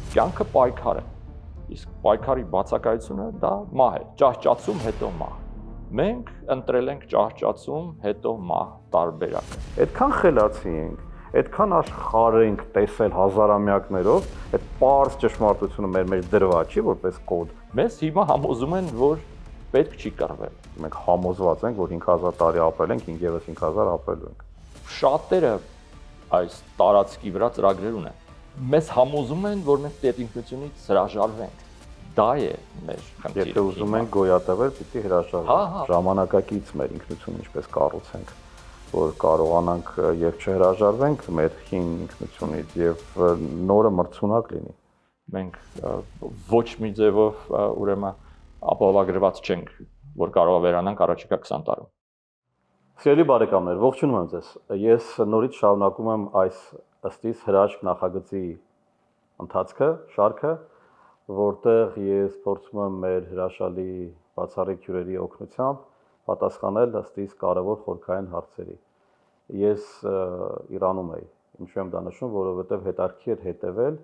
Կյանքը պայքար է, իսկ պայքարի բացակայությունը դա մահ է, ճահճացում հետո մահ։ Մենք ընտրել ենք ճահճացում հետո մահ տարբերակը։ Այդքան խելացի ենք, այդքան աշխարհ ենք տեսել հազարամյակներով, այդ պարզ ճշմարտությունը մեր մեջ դրված չի որպես կոդ։ Մեզ հիմա համոզում են, որ պետք չի կռվել։ Մենք համոզված ենք, որ 5000 տարի ապրել ենք, ևս 5000 ապրելու ենք։ Շատերը այս տարածքի վրա ծրագրեր ունեն։ Մեզ համոզում են, որ մենք տեխնիկությունից հրաժարվենք։ Դա է մեր խնդիրը։ Եթե ուզում ենք գոյատևել, պիտի հրաժարվենք։ Ժամանակակից մեր ինքնությունը ինչպես կառուցենք, որ կարողանանք եւ չհրաժարվենք մեր հին ինքնությունից եւ նորը մրցունակ լինի։ Մենք ոչ մի ձևով ուրեմն ապահովագրված չենք, որ կարող է վերանանք առաջիկա 20 տարում։ Սիրելի բարեկամներ, ողջունում եմ ձեզ։ Ես նորից շարունակում եմ այս ըստիս հրաշք նախագծի ընթացքը, շարքը, որտեղ ես փորձում եմ մեր հրաշալի բացառիկ հյուրերի օգնությամբ պատասխանել ըստիս կարևոր խորքային հարցերի։ Ես Իրանում եի, ինչու եմ դա նշում, որովհետև հետաքրքիր էր հետևել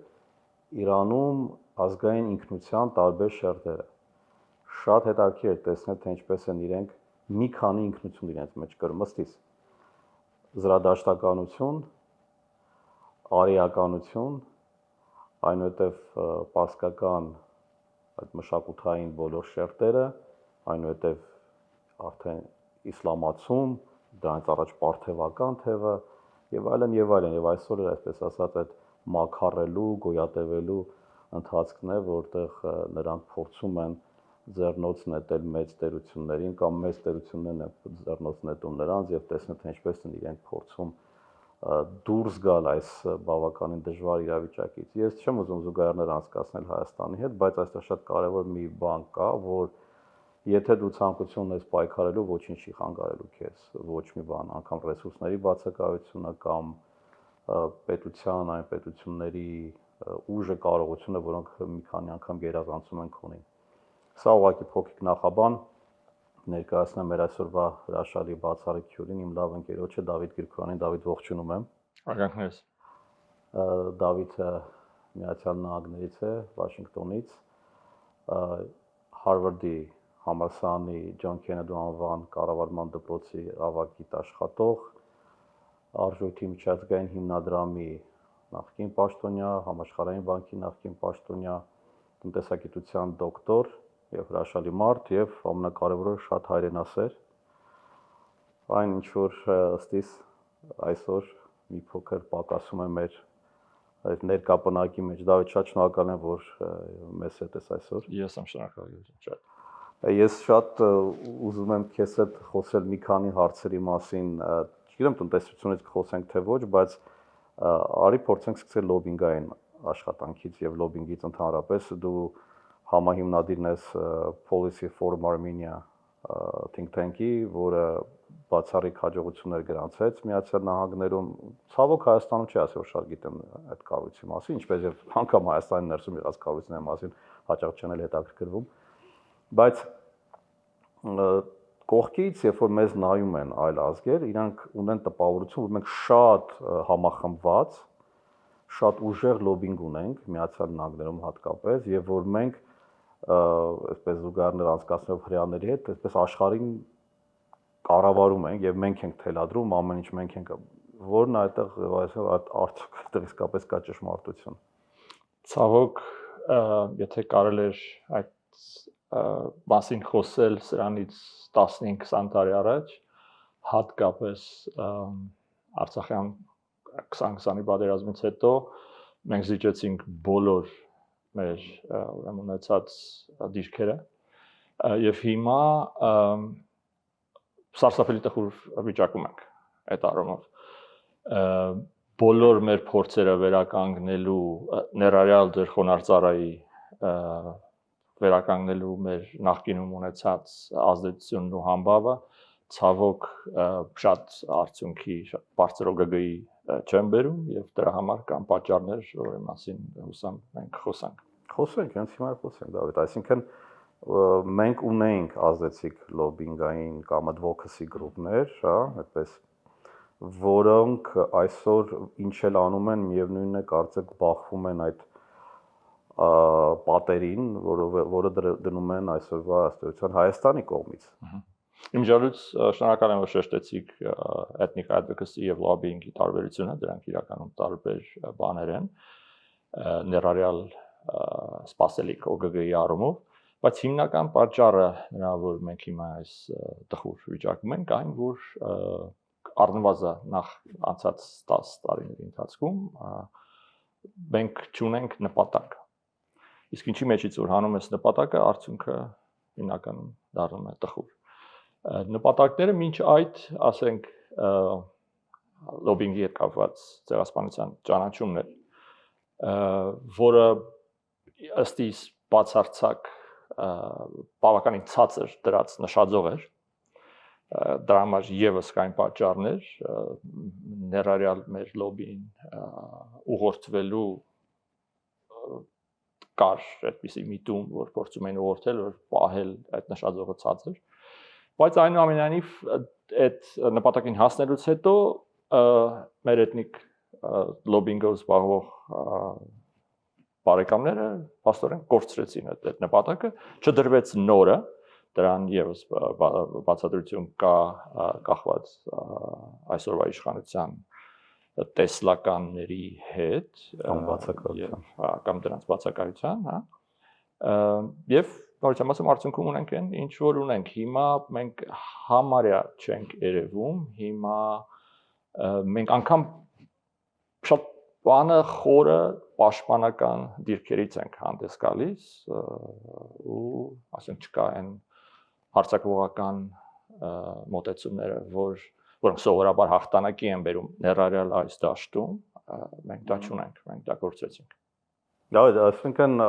Իրանում ազգային ինքնության տարբեր շերտերը։ Շատ հետաքրքիր էր տեսնել, թե ինչպես են իրենք մի քանի ինքնություն իրենց մեջ կրում, ըստիս զրադաշտականություն, արիականություն, այնուհետև պարսկական այդ մշակութային բոլոր շերտերը, այնուհետև արդեն իսլամացում, դրանից առաջ պարթևական թևը եւ այլն եւ այլն, եւ այսօր էլ այսպես ասած այդ մաքարելու, գոյատևելու ընթացքն է, որտեղ նրանք փորձում են ձեռնոց նետել մեծ տերություններին կամ մեծ տերություններն են ձեռնոց նետում նրանց եւ տեսնել թե ինչպես են իրենք փորձում դուրս գալ այս բավականին դժվար իրավիճակից։ Ես չեմ ուզում զուգահեռներ անցկացնել Հայաստանի հետ, բայց այստեղ շատ կարևոր մի բան կա, որ եթե դու ցանկություն ունես պայքարելու, ոչինչ չի խանգարելու քեզ, ոչ մի բան, անգամ ռեսուրսների բացակայությունը կամ պետության, այն պետությունների ուժը, կարողությունը, որոնք մի քանի անգամ գերազանցում են քոնին։ Սա ուղղակի փոքրիկ նախաբան ներկայացնեմ մեր այսօրվա հրաշալի բացառիկ հյուրին, իմ լավ ընկերոջը Դավիթ Գրիգորյանին։ Դավիթ, ողջունում եմ։ Արգանքներս։ Դավիթը Միացյալ Նահանգներից է, Վաշինգտոնից, Հարվարդի համալսարանի Ջոն Քենեդի անվան կառավարման դպրոցի ավագ գիտաշխատող, Արժույթի միջազգային հիմնադրամի նախկին պաշտոնյա, Համաշխարհային բանկի նախկին պաշտոնյա, տնտեսագիտության դոկտոր եւ հրաշալի մարդ եւ ամենակարևորը շատ հայրենասեր։ Այն ինչ որ ըստիս այսօր մի փոքր պակասում է մեր այդ ներկա պնակի մեջ։ Դավիթ, շատ շնորհակալ եմ, որ մեզ հետ ես այսօր։ Ես եմ շնորհակալ շատ։ Ես շատ ուզում եմ քեզ հետ խոսել մի քանի հարցերի մասին, չգիտեմ տնտեսությունից կխոսենք թե ոչ, բայց արի փորձենք սկսել լոբինգային աշխատանքից եւ լոբինգից ընդհանրապես։ Դու համահիմնադիրն ես Policy Forum Armenia think tank-ի, որը բացառիկ հաջողություններ գրանցեց Միացյալ Նահանգներում, ցավոք Հայաստանում չի ասի, որ շատ գիտեմ այդ կառույցի մասին, ինչպես եւ անգամ Հայաստանի ներսում եղած կառույցների մասին հաճախ չեն էլ հետաքրքրվում, բայց կողքից, երբ որ մեզ նայում են այլ ազգեր, իրանք ունեն տպավորություն, որ մենք շատ համախմբված, շատ ուժեղ լոբինգ ունենք Միացյալ Նահանգներում հատկապես, եւ որ մենք այսպես զուգահեռներ անցկացնելով հրեաների հետ, այսպես աշխարհին կառավարում ենք եւ մենք ենք թելադրում, ամեն ինչ մենք ենք, որն այդտեղ արդյոք այդտեղ իսկապես կա ճշմարտություն։ Ցավոք, եթե կարել էր այդ մասին խոսել սրանից 15-20 տարի առաջ, հատկապես Արցախյան 2020-ի պատերազմից հետո մենք զիջեցինք բոլոր մեր ուրեմն ունեցած դիրքերը եւ հիմա սարսափելի տխուր վիճակում ենք այդ առումով բոլոր մեր փորձերը վերականգնելու ներառյալ ձեր խոնարհծառայի վերականգնելու մեր նախկինում ունեցած ազդեցությունն ու համբավը ցավոք շատ արդյունքի շատ բարձր օգգի չեն բերում եւ դրա համար կան պատճառներ, որի մասին հուսամ մենք խոսենք հենց հիմա խոսենք Դավիթ, այսինքն մենք ունենք ազդեցիկ լոբինգային կամ advocacy գրուպներ, հա, այդպես որոնք այսօր ինչ էլ անում են, միևնույնն է կարծեք բախվում են այդ պատերին, որը դնում են այսօրվա ըստեյության Հայաստանի կողմից։ Իմջալուց շնորհակալ եմ, որ շեշտեցիք ethnic advocacy եւ lobbying-ի տարբերությունը, դրանք իրականում տարբեր բաներ են, ներառյալ սպասելիք OGG-ի առումով, բայց հիմնական պատճառը նրա որ մենք հիմա այս տխուր վիճակում ենք, այն որ առնվազն նախ անցած 10 տարիների ընթացքում մենք չունենք նպատակ։ Իսկ ինչի մեջից որ հանում ես նպատակը, արդյունքը հիմնականում դառնում է տխուր։ Նպատակները մինչ այդ, ասենք, լոբինգի հետ կապված ցեղասպանության ճանաչումն է, որը ըստ իս բացարձակ բավականին ցածր դրած նշաձող էր, դրա համար եւս կային պատճառներ, ներառյալ մեր լոբին ուղղորդվելու կար այդպիսի միտում, որ փորձում էին ուղղորդել, որ պահել այդ նշաձողը ցածր, բայց այնուամենայնիվ այդ նպատակին հասնելուց հետո մեր էթնիկ լոբինգով զբաղվող բարեկամները փաստորեն կորցրեցին այդ նպատակը, չդրվեց նորը, դրան եւս բացատրություն կա կախված այսօրվա իշխանության տեսլականների հետ կամ դրանց բացակայության, եւ նորից ասում արդյունքում ունենք այն ինչ որ ունենք։ Հիմա մենք համարյա չենք երևում, հիմա մենք անգամ շատ բանը խորը պաշտպանական դիրքերից ենք հանդես գալիս ու ասենք չկա այն հարցակողական մոտեցումները, որոնք սովորաբար հաղթանակի են բերում ներառյալ այս դաշտում, մենք դա չունենք, մենք դա կորցրեցինք։ Դա այսինքն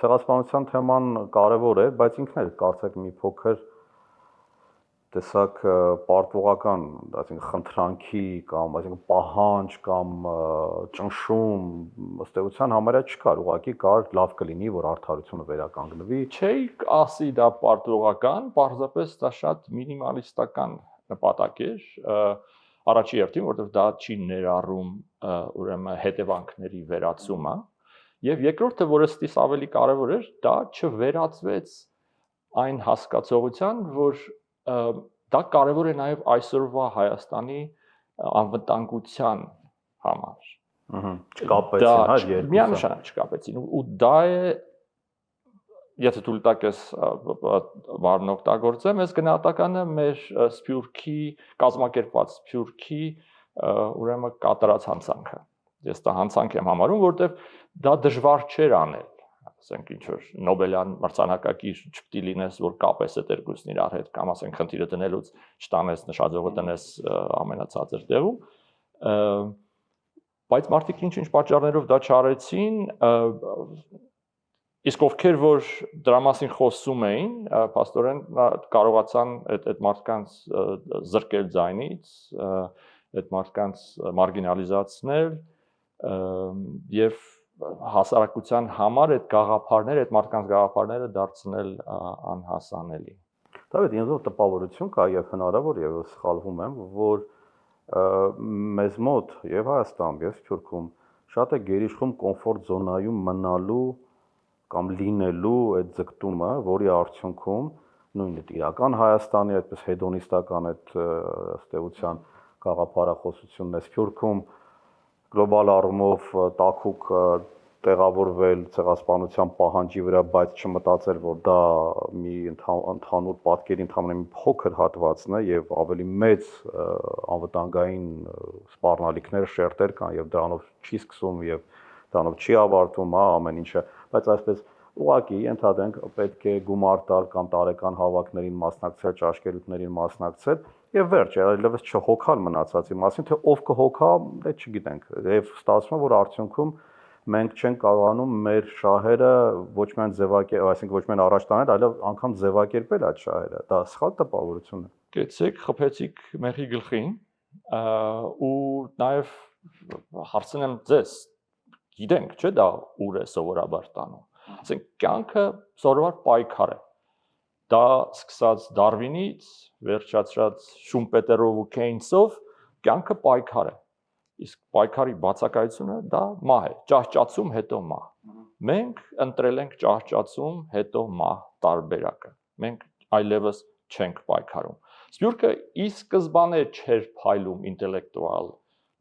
ցեղասպանության թեման կարևոր է, բայց ինքն էլ կարծեք մի փոքր տեսակ պարտվողական, այսինքն խնդրանքի կամ այսինքն պահանջ կամ ճնշում ըստ էության համարյա չկար, ուղղակի կար լավ կլինի, որ արդարությունը վերականգնվի։ Չէի ասի դա պարտվողական, պարզապես դա շատ մինիմալիստական նպատակ էր, առաջի հերթին, որովհետև դա չի ներառում ուրեմն հետևանքների վերացումը, եւ երկրորդը, որը ստիս ավելի կարևոր էր, դա չվերածվեց այն հասկացողության, որ դա կարևոր է նաև այսօրվա Հայաստանի անվտանգության համար։ Չկապեցին, հա, երկուսը։ Միանշանակ չկապեցին, ու դա է, եթե թույլ տաք ես բառն օգտագործեմ, այս գնահատականը մեր սփյուռքի կազմակերպված սփյուռքի ուրեմն կատարած հանցանքը։ Ես դա հանցանք եմ համարում, որովհետև դա դժվար չէր անել, ասենք ինչ որ Նոբելյան մրցանակակիր չպետք է լինես, որ կապես այդ երկուսն իրար հետ, կամ ասենք խնդիրը դնելուց չտանես նշաձողը տնես ամենացածր տեղում, բայց մարդիկ ինչ-ինչ պատճառներով դա չարեցին, իսկ ովքեր որ դրա մասին խոսում էին, փաստորեն կարողացան այդ մարդկանց զրկել ձայնից, այդ մարդկանց մարգինալիզացնել եւ հասարակության համար այդ գաղափարները, այդ մարդկանց գաղափարները դարձնել անհասանելի։ Դավիթ, ինձ տպավորություն կա եւ հնարավոր եւ սխալվում եմ, որ մեզ մոտ եւ Հայաստանում եւ Սփյուռքում շատ է գերիշխում կոմֆորտ զոնայում մնալու կամ լինելու այդ ձգտումը, որի արդյունքում նույնը իրական Հայաստանի այդպես հեդոնիստական այդ ըստ էության գաղափարախոսությունն է Սփյուռքում գլոբալ առումով տաքուկ տեղավորվել ցեղասպանության պահանջի վրա, բայց չմտածել, որ դա մի ընդհանուր պատկերի ընդհանուր մի փոքր հատվածն է եւ ավելի մեծ անվտանգային սպառնալիքներ, շերտեր կան եւ դրանով չի սկսում եւ դրանով չի ավարտվում, հա, ամեն ինչը, բայց այսպես ուղղակի ընդհանրենք պետք է գումար տալ կամ տարեկան հավաքներին մասնակցել, ճաշկերուտներին մասնակցել եւ վերջ, այլևս չհոգալ մնացածի մասին, թե ով կհոգա, դե չգիտենք։ Եվ ստացվում է, որ արդյունքում մենք չենք կարողանում մեր շահերը ոչ միայն ձևակերպել, այսինքն ոչ միայն առաջ տանել, այլև անգամ ձևակերպել այդ շահերը։ Դա սխալ տպավորություն է։ Գեցեք, խփեցիք մեղի գլխին, ու նաեւ հարցնեմ ձեզ, գիտենք, չէ՞ դա ուր է սովորաբար տանում։ Ասենք կյանքը սովորաբար պայքար է։ Դա սկսած Դարվինից, վերջացած Շումպետերով ու Քեյնսով, կյանքը պայքար է։ Իսկ պայքարի բացակայությունը դա մահ է, ճահճացում հետո մահ։ մենք ընտրել ենք ճահճացում, հետո մահ տարբերակը։ Մենք այլևս չենք պայքարում։ Սփյուռքը ի սկզբանե չէր փայլում ինտելեկտուալ,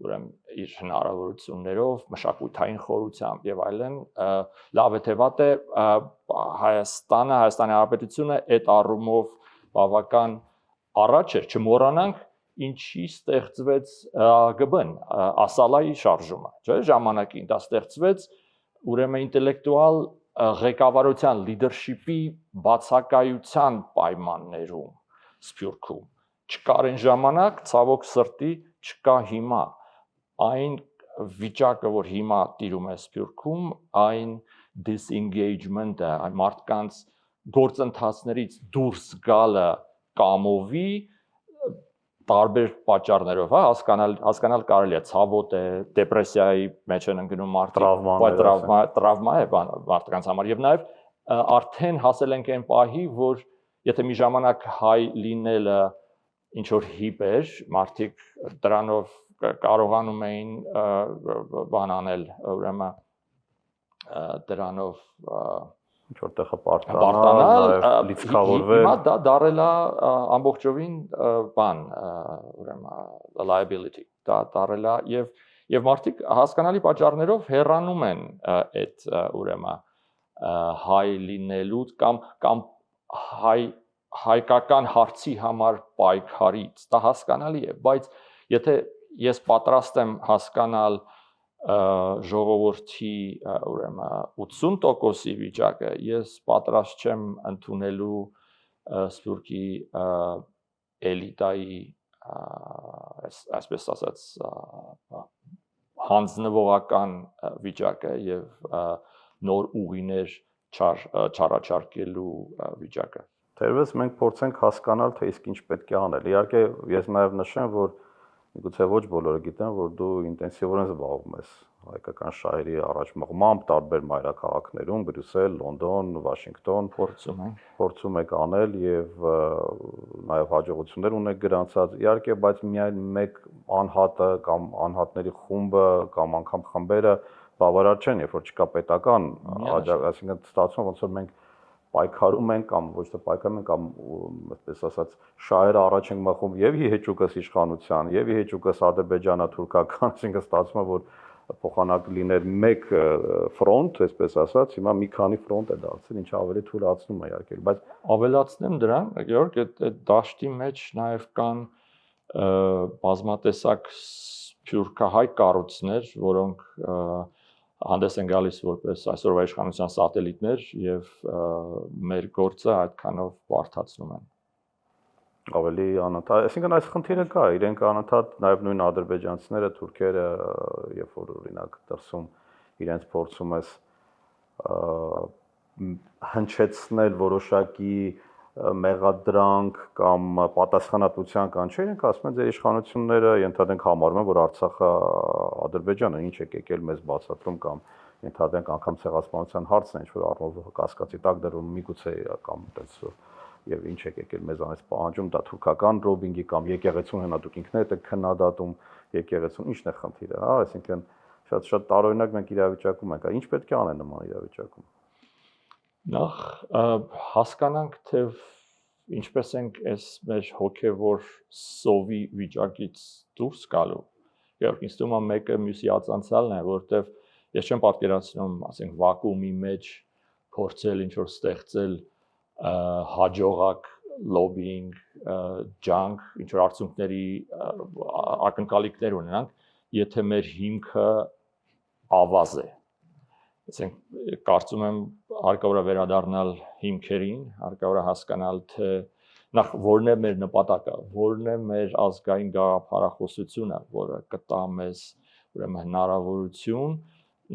ուրեմն իր հնարավորություններով, մշակութային խորությամբ եւ այլն, լավ է թե վատ է, Հայաստանի Հանրապետությունը այդ առումով բավական առաջ էր, չմոռանանք ինչի ստեղծվեց ԱԳԲ-ն, ասալայի շարժումը, չէ՞, ժամանակին դա ստեղծվեց ուրեմն ինտելեկտուալ ղեկավարության leadership-ի բացակայության պայմաններում Սփյուռքում։ Չկար այն ժամանակ, ցավոք սրտի, չկա հիմա։ Այն վիճակը, որ հիմա տիրում է Սփյուռքում, այն disengagement-ը, այն մարդկանց գործընթացներից դուրս գալը կամովի տարբեր պատճառներով, հասկանալ կարելի է, ցավոտ է, դեպրեսիայի մեջ են ընկնում մարդիկ, տրավմա է մարդկանց համար եւ նաեւ արդեն հասել ենք այն պահի, որ եթե մի ժամանակ հայ լինելը ինչ որ հիպ էր, մարդիկ դրանով կարողանում էին բան անել, ուրեմն դրանով ինչ որտեղ պարտանալ, լիցքավորվել։ Հիմա դա դարել է ամբողջովին բան, ուրեմն liability, դա դարել է եւ մարդիկ հասկանալի պատճառներով հեռանում են այդ ուրեմն հայ լինելուց կամ հայկական հարցի համար պայքարից, դա հասկանալի է, բայց եթե ես պատրաստ եմ հասկանալ ժողովրդի ուրեմն 80%-ի վիճակը, ես պատրաստ չեմ ընդունելու Սփյուռքի էլիտայի, այսպես ասած, հանձնվողական վիճակը եւ նոր ուղիներ չառաջարկելու վիճակը։ Թերևս մենք փորձենք հասկանալ, թե իսկ ինչ պետք է անել։ Իհարկե, ես նաև նշեմ, որ միգուցե ոչ բոլորը գիտեն, որ դու ինտենսիվորեն զբաղվում ես հայկական շահերի առաջ մղմամբ տարբեր մայրաքաղաքներում, Բրյուսել, Լոնդոն, Վաշինգտոն, փորձում եք անել եւ նաեւ հաջողություններ ունեք գրանցած։ Իհարկե, բայց միայն մեկ անհատը կամ անհատների խումբը կամ անգամ խմբերը բավարար չեն, երբ որ չկա պետական աջակցություն, այսինքն ստացվում ոնց որ մենք պայքարում ենք կամ ոչ թե պայքարում ենք կամ այսպես ասած շահերը առաջ ենք մղում եւ Հեճուկս իշխանության եւ Հեճուկս ադրբեջանա-թուրքական, այսինքն ստացվում է որ փոխանակ լիներ մեկ ֆրոնտ, այսպես ասած, հիմա մի քանի ֆրոնտ է դարձել, ինչը ավելի թույլատրում է իհարկե, բայց ավելացնեմ դրան, Գեորգ, այդ դաշտի մեջ նաեւ կան բազմատեսակ սփյուռքահայ կառույցներ, որոնք հանդես են գալիս որպես այսօրվա իշխանության սատելիտներ եւ մեր գործը այդքանով բարթացնում են։ Ավելի անընդհատ, այսինքն այս խնդիրը կա, իրենք անընդհատ նաեւ նույն ադրբեջանցիները, թուրքերը, երբ որ օրինակ դրսում իրենց փորձում ես հնչեցնել որոշակի մեղադրանք կամ պատասխանատվության կանչեր, իրենք ասում են ձեր իշխանությունները ենթադրենք համարում են, որ Արցախը Ադրբեջանը ինչ է եկել մեզ բացատրում կամ ենթադրենք անգամ ցեղասպանության հարցն է, ինչ որ առնով կասկածի տակ դրվում միգուցե կամ այդպես եւ ինչ է եկել մեզանից պահանջում, դա թուրքական ռոբինգի կամ եկեղեցուն հենա դուք ինքներդ եք քննադատում եկեղեցուն, ինչն է խնդիրը, հա, այսինքն շատ տարօրինակ մենք իրավիճակում ենք, ինչ պետք է անեն նման իրավիճակում։ Նախ հասկանանք, թե ինչպես ենք այս մեր հոգևոր սովի վիճակից դուրս գալու։ Եվ ինձ թվում է մեկը մյուսի ածանցալն է, որովհետև ես չեմ պատկերացնում, ասենք վակուումի մեջ փորձել ինչ որ ստեղծել հաջողակ լոբինգ, ջանք, ինչ որ արդյունքների ակնկալիքներ ունենանք, եթե մեր հիմքը ավազ է։ Այսինքն կարծում եմ հարկավոր է վերադառնալ հիմքերին, հարկավոր է հասկանալ, թե նախ որն է մեր նպատակը, որն է մեր ազգային գաղափարախոսությունը, որը կտա մեզ ուրեմն հնարավորություն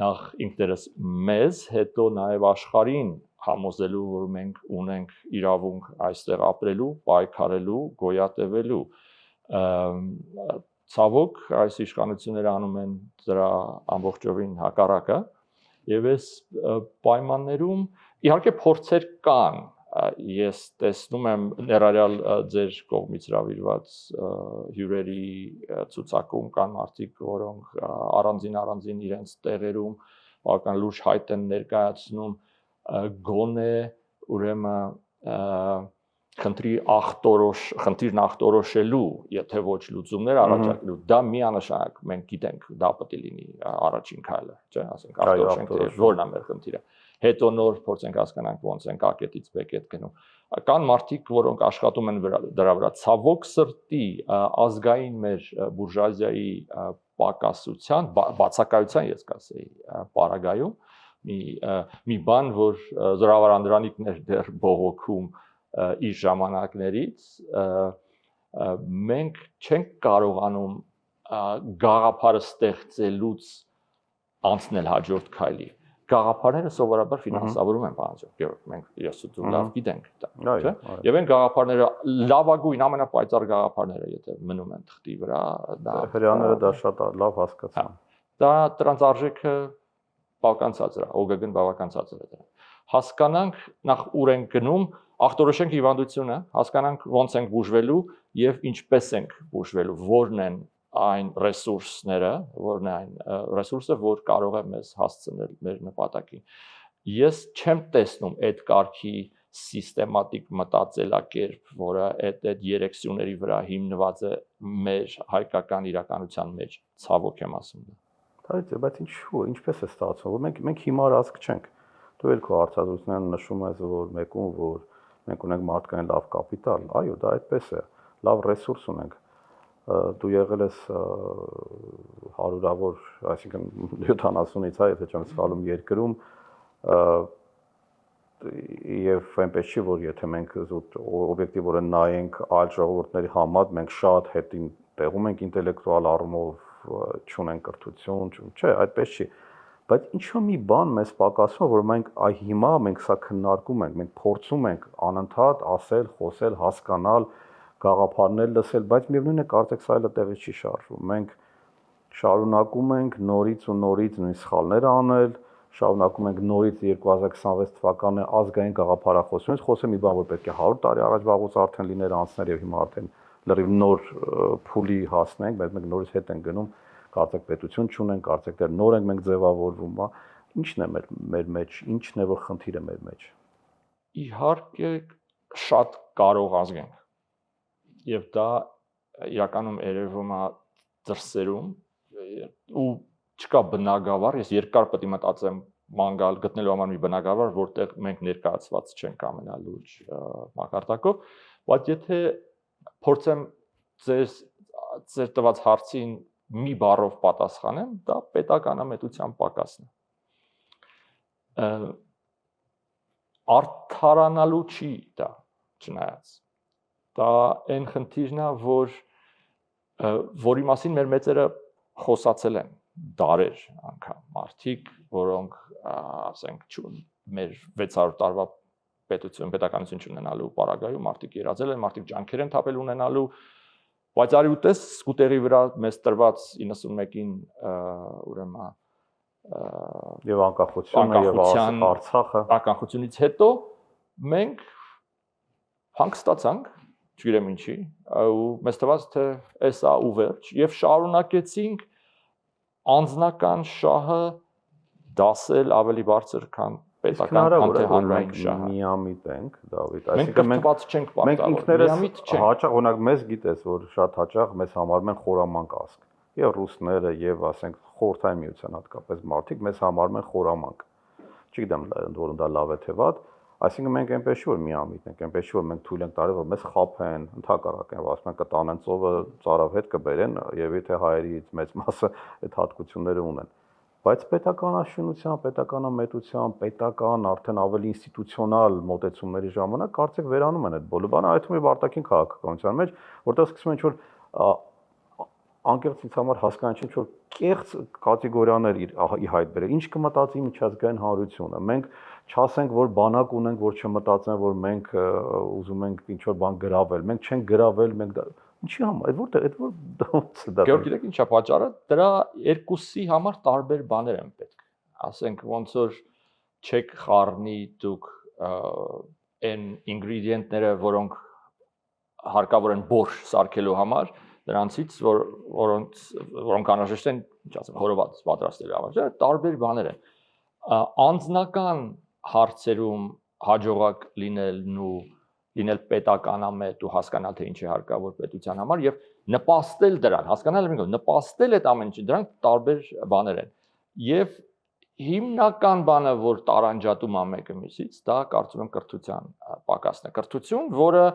նախ ինքներս մեզ, հետո նաև աշխարհին համոզելու, որ մենք ունենք իրավունք այստեղ ապրելու, պայքարելու, գոյատևելու։ Ցավոք, այս իշխանությունները անում են դրա ամբողջովին հակառակը, եւ այս պայմաններում իհարկե փորձեր կան, ես տեսնում եմ ներառյալ ձեր կողմից հրավիրված հյուրերի ցուցակում կան մարդիկ, որոնք առանձին իրենց տեղերում բավական լուրջ հայտ են ներկայացնում գոնե ուրեմն խնդիրն ախտորոշելու, եթե ոչ լուծումներ առաջարկելու, դա միանշանակ մենք գիտենք, դա պետք է լինի առաջին քայլը, չէ՞, ասենք ախտորոշենք, թե որն է մեր խնդիրը։ Հետո նոր փորձենք հասկանանք ոնց են կակետից բեկետ գնում։ Կան մարդիկ, որոնք աշխատում են դրա վրա, ցավոք սրտի ազգային մեր բուրժուազիայի պակասության, բացակայության ես կասեի, պարագայում մի բան, որ Զորավար Անդրանիկն էր դեռ բողոքում իր ժամանակներից, մենք չենք կարողանում գաղափարը ստեղծելուց անցնել հաջորդ քայլի։ Գաղափարները սովորաբար ֆինանսավորում են պարզապես, Գևորգ, մենք ես ու դու լավ գիտենք դա, չէ՞։ Եվ այն գաղափարները լավագույն ամենապայծառ գաղափարները, եթե մնում են թղթի վրա, դա հрьяաները դա շատ լավ հասկացան։ Դա դրանց արժեքը բավական ցածր է, ՕԳԳ-ն բավական ցածր է դրան։ Հասկանանք նախ ուր ենք գնում, ախտորոշենք հիվանդությունը, հասկանանք ոնց ենք բուժվելու եւ ինչպես ենք բուժվելու, որն են այն ռեսուրսները, որն է այն ռեսուրսը, որ կարող է մեզ հասցնել մեր նպատակին։ Ես չեմ տեսնում այդ կարգի սիստեմատիկ մտածելակերպ, որը այդ երեք սյուների վրա հիմնված է մեր հայկական իրականության մեջ, ցավոք եմ ասում դա։ Բայց ինչպես է ստացվում, որ մենք հիմար ազգ չենք։ Դու ել քո հարցազրույցներում նշում ես, որ մենք ունենք մարդկային լավ կապիտալ, այո, դա այդպես է, լավ ռեսուրս ունենք։ Դու եղել ես հարյուրավոր, այսինքն 70-ից, եթե չեմ սխալվում, երկրում, եւ այնպես չի, որ եթե մենք օբյեկտիվորեն նայենք այլ ժողովուրդների համեմատ, մենք շատ հետին տեղում ենք ինտելեկտուալ առումով, չունենք կրթություն, չէ, այդպես չի։ Բայց ինչ-որ մի բան մեզ պակասում է, որ հիմա մենք սա քննարկում ենք, մենք փորձում ենք անընդհատ ասել, խոսել, հասկանալ, գաղափարներ լսել, բայց միևնույն է կարծեք սա այլ տեղից չի շարժվում։ Մենք շարունակում ենք նորից ու նորից նույն սխալները անել, շարունակում ենք նորից 2026 թվականը ազգային գաղափարախոսությունից խոսել մի բան, որ պետք է 100 տարի առաջ վաղուց արդեն լիներ անցներ եւ հիմա արդեն լրիվ նոր փուլի հասնենք, բայց մենք նորից հետ ենք գնում, կարծեք պետություն չունենք, կարծեք դեռ նոր ենք մենք ձևավորվում, ինչն է մեր մեջ, ինչն է որ խնդիրը մեր մեջ։ Իհարկե շատ կարող ազգ ենք։ Եվ դա իրականում երևում է դրսերում ու չկա բնագավառ, ես երկար պետք է մտածեմ ման գալ գտնելու համար մի բնագավառ, որտեղ մենք ներկայացված չենք ամենալուրջ մակարդակով, բայց եթե փորձեմ ձեր տված հարցին մի բառով պատասխանեմ, դա պետականամետության պակասն է։ Արդարանալու չի դա, չնայած։ Դա այն խնդիրն է, որի մասին մեր մեծերը խոսացել են դարեր անգամ, մարդիկ, որոնք, ասենք, մեր 600 տարվա պետականություն չունենալու պարագայում մարդիկ երազել են, մարդիկ ջանքեր են թափել ունենալու, բայց արի ուտես սկուտերի վրա մեզ տրված 91-ին ուրեմն եւ անկախությունը եւ Արցախը անկախությունից հետո մենք հանգստացանք, չգիտեմ ինչի, ու մեզ թվաց թե էսա ու վերջ եւ շարունակեցինք անձնական շահը դասել ավելի բարձր, քան պետական հանրային շահը։ Միամիտ ենք, Դավիթ, այսինքն մենք ինքներս հաճախ օրինակ մեզ գիտես, որ շատ հաճախ մեզ համարում են խորամանկ ազգ։ Եվ ռուսները, եւ ասենք խորհրդային միության հատկապես մարդիկ մեզ համարում են խորամանկ։ Չգիտեմ, որում դա լավ է թե վատ, այսինքն մենք այնպես չի որ միամիտ ենք, այնպես չի որ մենք թույլ ենք տալիս որ մեզ խափեն, ընդհակառակն ասում են կտանեն ծովը ծարավ հետ կբերեն, եւ եթե հայերից մեծ մասը այդ հատկությունները ունեն։ Բայց պետականաշինության, պետականամետության, պետական արդեն ավելի ինստիտուցիոնալ մոտեցումների ժամանակ կարծեք վերանում են այդ բոլոր բանը, այդ թվում է արտաքին քաղաքականության մեջ, որտեղ սկսում են ինչ-որ անկեղծ ինձ համար հասկանալի չէ, ինչ-որ կեղծ կատեգորիաներ ի հայտ բերել։ Ինչ կմտածի միջազգային հանրությունը։ Մենք չասենք, որ բանակ ունենք, որ չմտածեն, որ մենք ուզում ենք ինչ-որ բան գրավել։ Մենք չենք գրավել, մենք ինչի համար, այդ որ Գեորգ, գիտեք ինչա պատճառը, դրա երկուսի համար տարբեր բաներ են պետք։ Ասենք ոնց որ չեք խառնի դուք այն ինգրեդիենտները, որոնք հարկավոր են բորշ սարքելու համար, նրանցից որոնք անհրաժեշտ են, ինչ ասեմ, հորոված պատրաստելու համար, տարբեր բաներ են։ Անձնական հարցերում հաջողակ լինել պետականամետ ու հասկանալ թե ինչ է հարկավոր պետության համար եւ նպաստել դրան, հասկանալ նպաստել այդ ամեն ինչը, դրանք տարբեր բաներ են։ Եվ հիմնական բանը, որ տարանջատում է մեկը մյուսից, դա կարծում եմ կրթության պակասն է։ Կրթություն, որը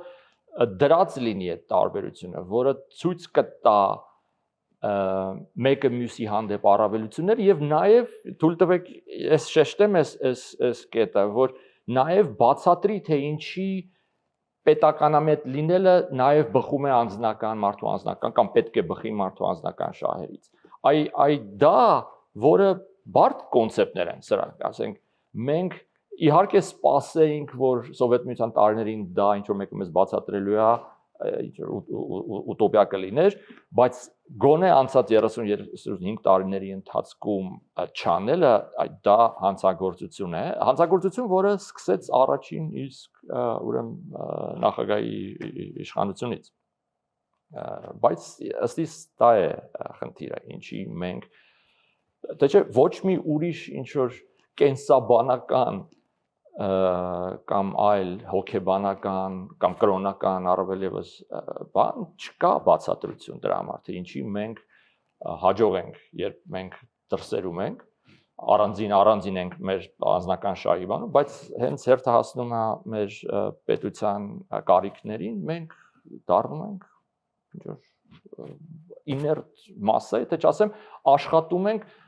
դրած լինի այդ տարբերությունը, որը ցույց կտա մեկը մյուսի հանդեպ առավելություններ եւ նաեւ թույլ տվեք ես շեշտեմ այս կետը, որ նաեւ բացատրի թե ինչի պետականամետ լինելը նաեւ բխում է անձնական մարդու անձնական կամ պետք է բխի մարդու անձնական շահերից։ Այ դա, որը բարդ կոնցեպտներ են սրանք, ասենք մենք իհարկե սպասեինք, որ Սովետ միության տարիներին դա ինչ որ մեկը մեզ բացատրելու է, ուտոպիա կլիներ, բայց գոնե անցած 35 տարիների ընթացքում չանելը դա հանցագործություն է, հանցագործություն, որը սկսեց առաջին իսկ ուրեմն նախագահի իշխանությունից, բայց ըստ իս դա է խնդիրը, ինչի մենք թե չէ ոչ մի ուրիշ ինչ որ կենսաբանական կամ այլ հոգեբանական կամ կրոնական առավել եւս բան չկա բացատրություն դրա համար, թե ինչի մենք հաջող ենք, երբ մենք դրսերում ենք, առանձին ենք մեր անձնական շահի բանում, բայց հենց հերթը հասնում է մեր պետության կարիքներին, մենք դառնում ենք ինչ որ իներտ մասսա, եթե չասեմ,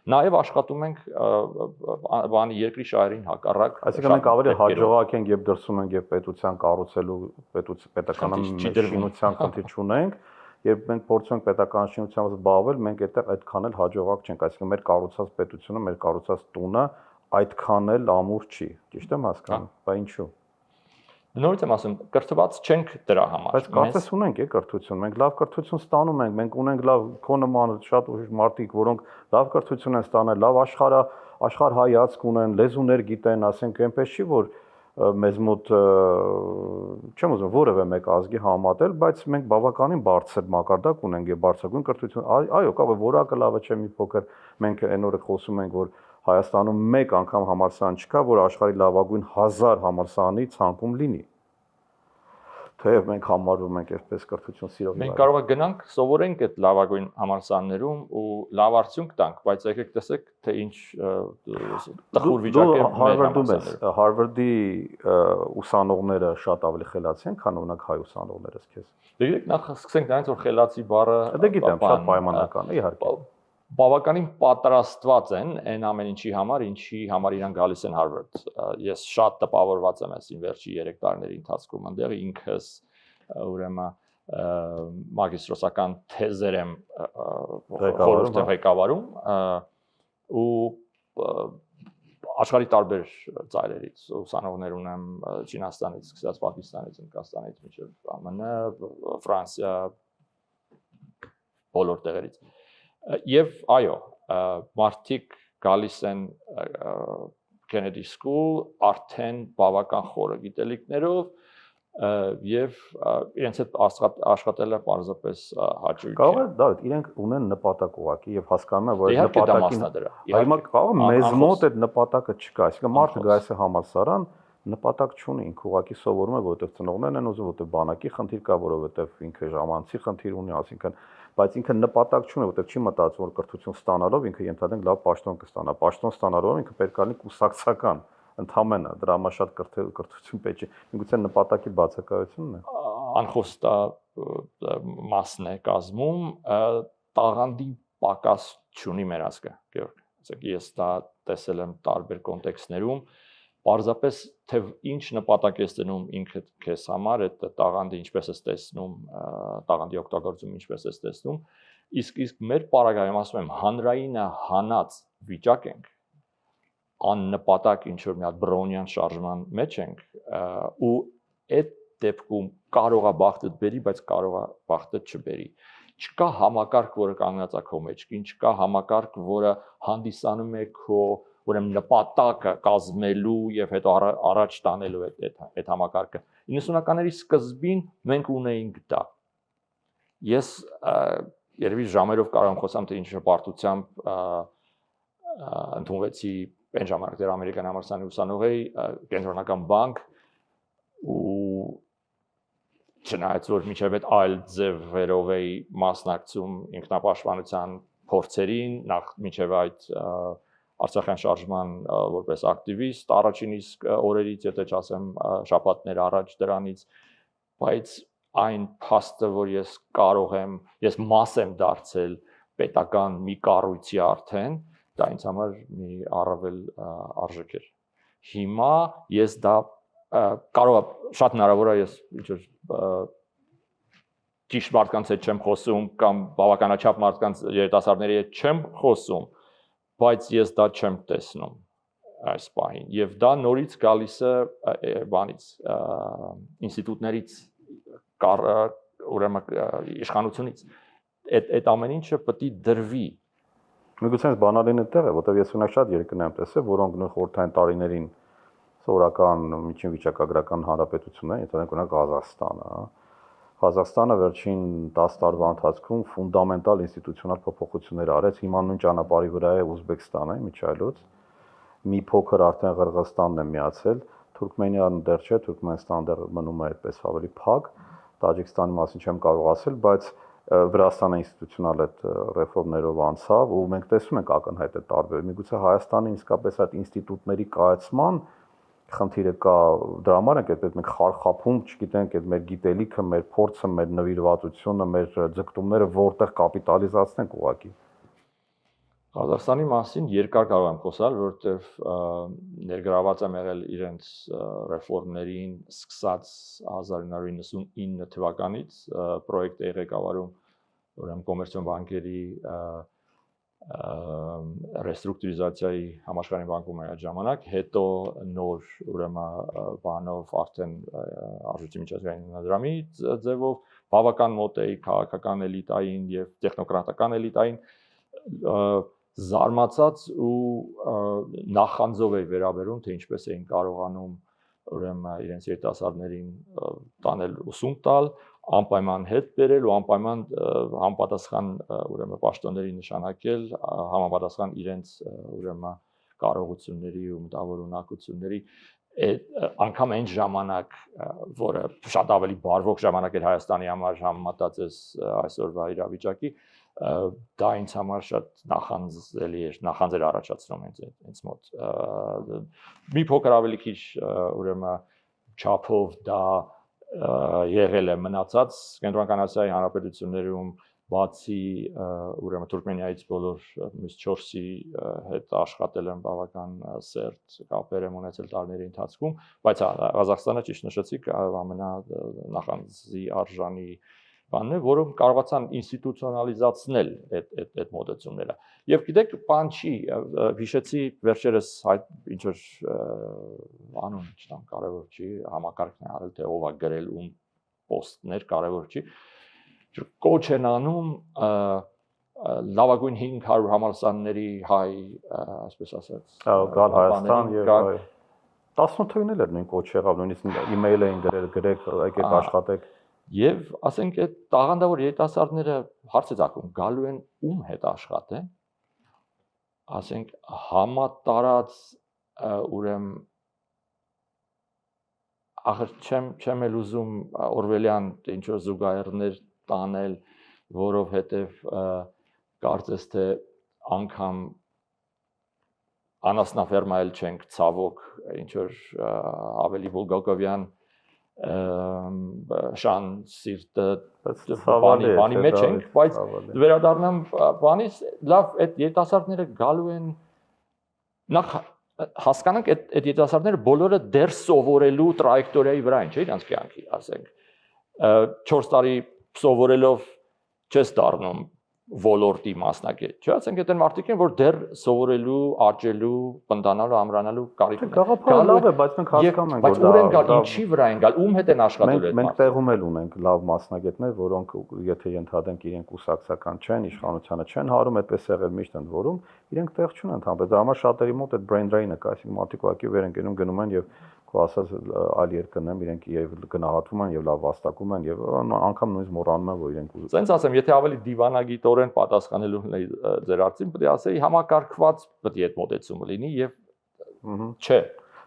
նաև աշխատում ենք բանի երկրի շահերին հակառակ։ Այսինքն մենք ավելի հաջողակ ենք, երբ դրսում ենք եւ պետության կառուցելու պետականաշինության խնդիր չունենք, երբ մենք փորձում ենք պետական շինությամբ զբաղվել, մենք այդքան էլ հաջողակ չենք, այսինքն մեր կառուցած պետությունը, մեր կառուցած տունը այդքան էլ ամուր չի, ճիշտ եմ հասկանում, բա ինչու։ Նորից եմ ասում, կրթված չենք դրա համար։ Բայց կարծես ունենք կրթություն, մենք լավ կրթություն ստանում ենք ունենք լավ քո նման շատ ուրիշ մարդիկ, որոնք լավ կրթություն են ստանել, լավ աշխարհայացք ունեն, լեզուներ գիտեն, ասենք այնպես չի, որ մեզ մոտ չեմ ուզում որևէ մեկ ազգի համատել, բայց մենք բավականին բարձր մակարդակ ունենք եւ բարձրագույն կրթություն, այո, կա որակը լավը չէ մի փոքր, մենք այն օրը խոսում ենք, որ Հայաստանում մեկ անգամ համալսարան չկա, որ աշխարհի լավագույն 1000 համալսարանի ցանկում լինի։ Թեև մենք համարվում ենք այսպես կրթություն սիրող։ Մենք կարող ենք գնանք, սովորենք այդ լավագույն համալսարաններում ու լավ արդյունք տանք, բայց եկեք տեսեք, թե ինչ տխուր վիճակ է մեր համալսարաններում։ Հարվարդի ուսանողները շատ ավելի խելացի են, քան օրինակ հայ ուսանողներս քեզ։ Դե եկեք նախ սկսենք դրանից, որ խելացի բառը դե գիտեմ, շատ պայմանական է, իհարկե։ Բավականին պատրաստված են այն ամեն ինչի համար, ինչի համար իրանք գալիս են Harvard։ Ես շատ տպավորված եմ այսին վերջի 3 տարիների ընթացքում այնտեղ ինքս ուրեմն մագիստրոսական թեզեր եմ ղեկավարում ու աշխարհի տարբեր ծայրերից ուսանողներ ունեմ Չինաստանից, սկսած Պակիստանից, Հնդկաստանից մինչև ԱՄՆ, Ֆրանսիա, բոլոր տեղերից։ Եվ այո, մարդիկ գալիս են Kennedy School արդեն բավական խորը գիտելիքներով եւ իրենց հետ աշխատելը պարզապես հաճույք է։ Կարող է, Դավիթ, իրենք ունեն նպատակ ուղղակի եւ հասկանում են, որ այդ նպատակին հիմա կարող մեզ մոտ այդ նպատակը չկա, այսինքն մարդը գալիս է համալսարան, նպատակ չունի, ինքը ուղղակի սովորում է, որովհետեւ ծնողներն են ուզում, որովհետեւ բանակի խնդիր կա, որովհետեւ ինքը ժամանցի խնդիր ունի, ասինքն բայց ինքը նպատակ չունի, որովհետև չի մտածում, որ կրթություն ստանալով ինքը ենթադրենք լավ պաշտոն կստանա։ Պաշտոն ստանալով ինքը պետք է լինի կուսակցական, ընդհանրապես դրա համար շատ կրթություն պետք է։ Միգուցե նպատակի բացակայությունն է։ Անխոստա մասն է կազմում, տաղանդի պակաս չունի մեր ազգը, Գեորգ։ Ասեք, ես դա տեսել եմ տարբեր կոնտեքստներում, պարզապես թե ինչ նպատակ ես դնում ինքդ քեզ համար, այդ տաղանդը ինչպես ես տեսնում, տաղանդի օգտագործումը ինչպես ես տեսնում, իսկ մեր պարագայում ասում եմ հանրայինը հանած վիճակ ենք, աննպատակ ինչ որ մի հատ բրոնյան շարժման մեջ ենք ու այդ դեպքում կարող է բախտը բերի, բայց կարող է բախտը չբերի։ Չկա համակարգ, որը կանգնած է քո մեջքին, չկա համակարգ, որը հանդիսանում է քո ուրեմն նպատակը կազմելու եւ հետո առաջ տանելու այդ համակարգը 90-ականների սկզբին մենք ունեինք դա ես երևի ժամերով կարող եմ խոսամ թե ինչ հպարտությամբ ընդունվեցի այն ժամանակ դեռ ամերիկյան համալսարանի ուսանող էի, կենտրոնական բանկ ու չնայած որ միջև այդ այլ ձևերով էի մասնակցում ինքնապաշտպանության փորձերին, նախ միջև այդ Արցախյան շարժման որպես ակտիվիստ առաջին իսկ օրերից, եթե չասեմ շաբաթներ առաջ դրանից, բայց այն փաստը, որ ես կարող եմ, ես մաս եմ դարձել պետական մի կառույցի արդեն, դա ինձ համար մի առավել արժեք էր։ Հիմա ես դա կարող է շատ հնարավոր է ես ճիշտ մարդկանց հետ չեմ խոսում կամ բավականաչափ մարդկանց երիտասարդների հետ չեմ խոսում, բայց ես դա չեմ տեսնում այս պահին եւ դա նորից գալիս է բանից ինստիտուտներից ուրեմն իշխանությունից այդ ամեն ինչը պետք է դրվի միգուցե բանալին այդտեղ է որտեղ ես ունենք շատ երկրներ եմ տեսել որոնք նույն խորհրդային տարիներին սովորական միջին վիճակագրական հանրապետություններ ընդհանրապես օրինակ Ղազախստանը վերջին 10 տարվա ընթացքում ֆունդամենտալ ինստիտուցիոնալ փոփոխություններ արեց, հիմա նույն ճանապարհի վրա է Ուզբեկստանը, միջայլոց, մի փոքր արդեն Ղրղստանն է միացել, Թուրքմենիան դեռ չէ, Թուրքմենստանը դեռ մնում է այդպես ավելի փակ, Տաջիկստանի մասին չեմ կարող ասել, բայց Վրաստանը ինստիտուցիոնալ այդ ռեֆորմներով անցավ ու մենք տեսնում ենք ակնհայտ է տարբեր։ Միգուցե Հայաստանը իսկապես այդ ինստիտուտների կայացման խնդիրը կա դրա համար ենք այդպես մենք խարխափում, չգիտենք այդ մեր գիտելիքը, մեր փորձը, մեր նվիրվածությունը, մեր ձգտումները որտեղ կապիտալիզացնենք ուղղակի։ Ղազախստանի մասին երկար կարող եմ խոսալ, որովհետև ներգրաված եմ եղել իրենց ռեֆորմներին սկսած 1999 թվականից պրոյեկտ է ղեկավարում ուրեմն կոմերցիոն բանկերի ռեստրուկտուրիզացիայի համաշխարհային բանկում այդ ժամանակ հետո նոր ուրեմն բանով արդեն արժույթի միջազգային հիմնադրամի ձևով բավական մոտ էի քաղաքական էլիտային եւ տեխնոկրատական էլիտային զարմացած ու նախանձով էի վերաբերում թե ինչպես էին կարողանում ուրեմն իրենց երիտասարդներին տանել ուսում տալ անպայման հետ բերել ու անպայման համապատասխան ուրեմն պաշտոնների նշանակել համապատասխան իրենց ուրեմն կարողությունների ու մտավոր ունակությունների անգամ այն ժամանակ որը շատ ավելի բարվոք ժամանակ էր Հայաստանի համար համեմատած այսօրվա իրավիճակի դա ինձ համար շատ նախանձելի էր նախանձեր առաջացնում ինձ մոտ մի փոքր ավելի քիչ ուրեմն չափով դա եղել է մնացած կենտրոնական Ասիայի հանրապետություններում բացի ուրեմն Թուրքմենիայից բոլոր մյուս 4-ի հետ աշխատել եմ բավական սերտ կապեր եմ ունեցել տարիների ընթացքում բայց Ղազախստանը ճիշտ նշեցիք ամենանախանձի արժանի բանն է որոնք կարողացան ինստիտուցիոնալիզացնել այդ մոդեցումները եւ գիտեք բան չի հիշեցի վերջերս ինչ որ անուն չտամ կարևոր չի համակարգն է արել թե ով է գրել ում պոստներ կարևոր չի կոչ են անում լավագույն 500 համալսարանների հայ այսպես ասած գալ Հայաստան եւ 18 թվականին էլ էր նույն կոչ եղավ նույնիսկ email էին գրեք եկեք աշխատեք Եվ ասենք այդ տաղանդավոր երիտասարդները հարց է ցակում գալու են ում հետ աշխատեն ասենք համատարած ուրեմն ախր չեմ էլ ուզում օրվելյան ինչ որ զուգահեռներ տանել որովհետև կարծես թե անգամ անասնաֆերմա էլ չենք ցավոք ինչ որ ավելի Բուլգակովյան շան սիրտը բանի մեջ ենք, բայց վերադառնամ բանից լավ այդ երիտասարդները գալու են նախ հասկանանք այդ երիտասարդները բոլորը դեռ սովորելու տրայեկտորիայի վրա են, չէ՞ իրանց կյանքի, ասենք 4 տարի սովորելով չես դառնում ոլորտի մասնակից, չէ՞, ասենք այդ մարդիկ են, որ դեռ սովորելու, աճելու, պնդանալու, ամրանալու կարիք ունեն։ Գաղափարը լավ է, բայց մենք հասկանում ենք, որ ուր են գալ, ինչի վրա են գալ, ում հետ են աշխատելու այդ մարդիկ։ Մենք տեղում էլ ունենք լավ մասնագետներ, որոնք եթե ենթադրենք իրենք կուսակցական չեն, իշխանությանը չեն հարում, այդպես եղել միշտ ընդ որում, իրենք տեղ չունեն ընդհանրապես։ Դրա համար շատերի մոտ այդ brain drain-ը կա, այսինքն մարդիկ ուղղակի վեր են գնում են եւ քո ասած այլ երկրներում իրենք եւ գնահատվում են եւ լավ վաստակում են եւ անգամ նույնիսկ մոռանում են որ իրենք ուզում։ Սենց ասեմ, եթե ավելի դիվանագիտորեն պատասխանելու ձեր հարցին, պետք է ասեի համակարգված պետք է այդ մոտեցումը լինի եւ Չէ։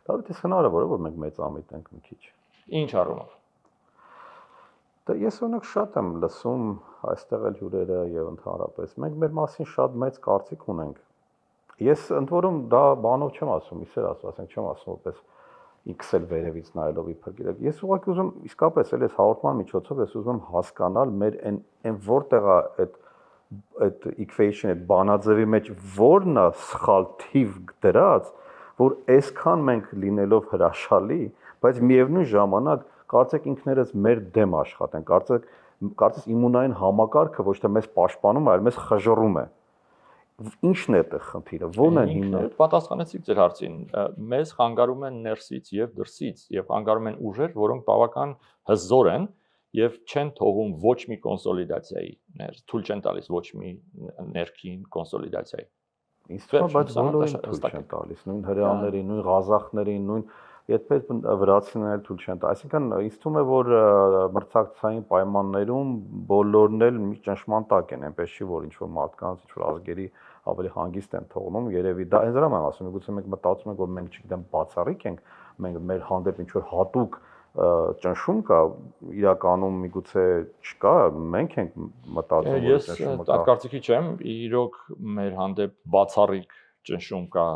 Դավիթ, իսկ հնարավոր է որ մենք մեծամիտ ենք մի քիչ։ Ինչ առումով։ Դե ես օրինակ շատ եմ լսում այստեղ էլ հյուրերը եւ ընդհանրապես մենք մեր մասին շատ մեծ կարծիք ունենք։ Ես ընդ որում դա բանով չեմ ասում, իսեր ասենք չեմ ասում որպես ինքս էլ վերևից նայելով իբր գիտեք։ Ես ուղղակի ուզում իսկապես էլ այս հաղորդման միջոցով ես ուզում հասկանալ մեր այն որտեղ է այդ equation այդ բանաձևի մեջ որն է սխալ թիվ դրած, որ այսքան մենք լինելով հրաշալի, բայց միևնույն ժամանակ կարծեք ինքներս մեր դեմ աշխատեն, կարծես իմունային համակարգը ոչ թե մեզ պաշտպանում է, այլ մեզ խժռում է։ Ինչն է այդտեղ խնդիրը, ո՞րն են հիմները։ Պատասխանեցիք ձեր հարցին, մեզ խանգարում են ներսից եւ դրսից եւ խանգարում են ուժեր, որոնք բավական հզոր են եւ չեն թողում ոչ մի կոնսոլիդացիայի, թույլ չեն տալիս ոչ մի ներքին կոնսոլիդացիայի։ Ինձ թվում է, բայց բոլորին թույլ չեն տալիս, նույն հրեաներին, նույն ղազախներին, նույն Եթե վրացիներն թույլ չեն տա, այսինքն ինձ թվում է որ մրցակցային պայմաններում բոլորն էլ մի ճնշման տակ են, այնպես չի որ ինչ որ մարդկանց, ինչ որ ազգերի ավելի հանգիստ են թողնում, երևի դա հենց դրա եմ ասում, միգուցե մենք մտածում ենք որ մենք չգիտեմ բացառիկ ենք, մենք մեր հանդեպ ինչ որ հատուկ ճնշում կա, իրականում միգուցե չկա, մենք ենք մտածում որ ճնշումը կա։ Ես կարծիքի չեմ, իրոք մեր հանդեպ բացառիկ ճնշում կա,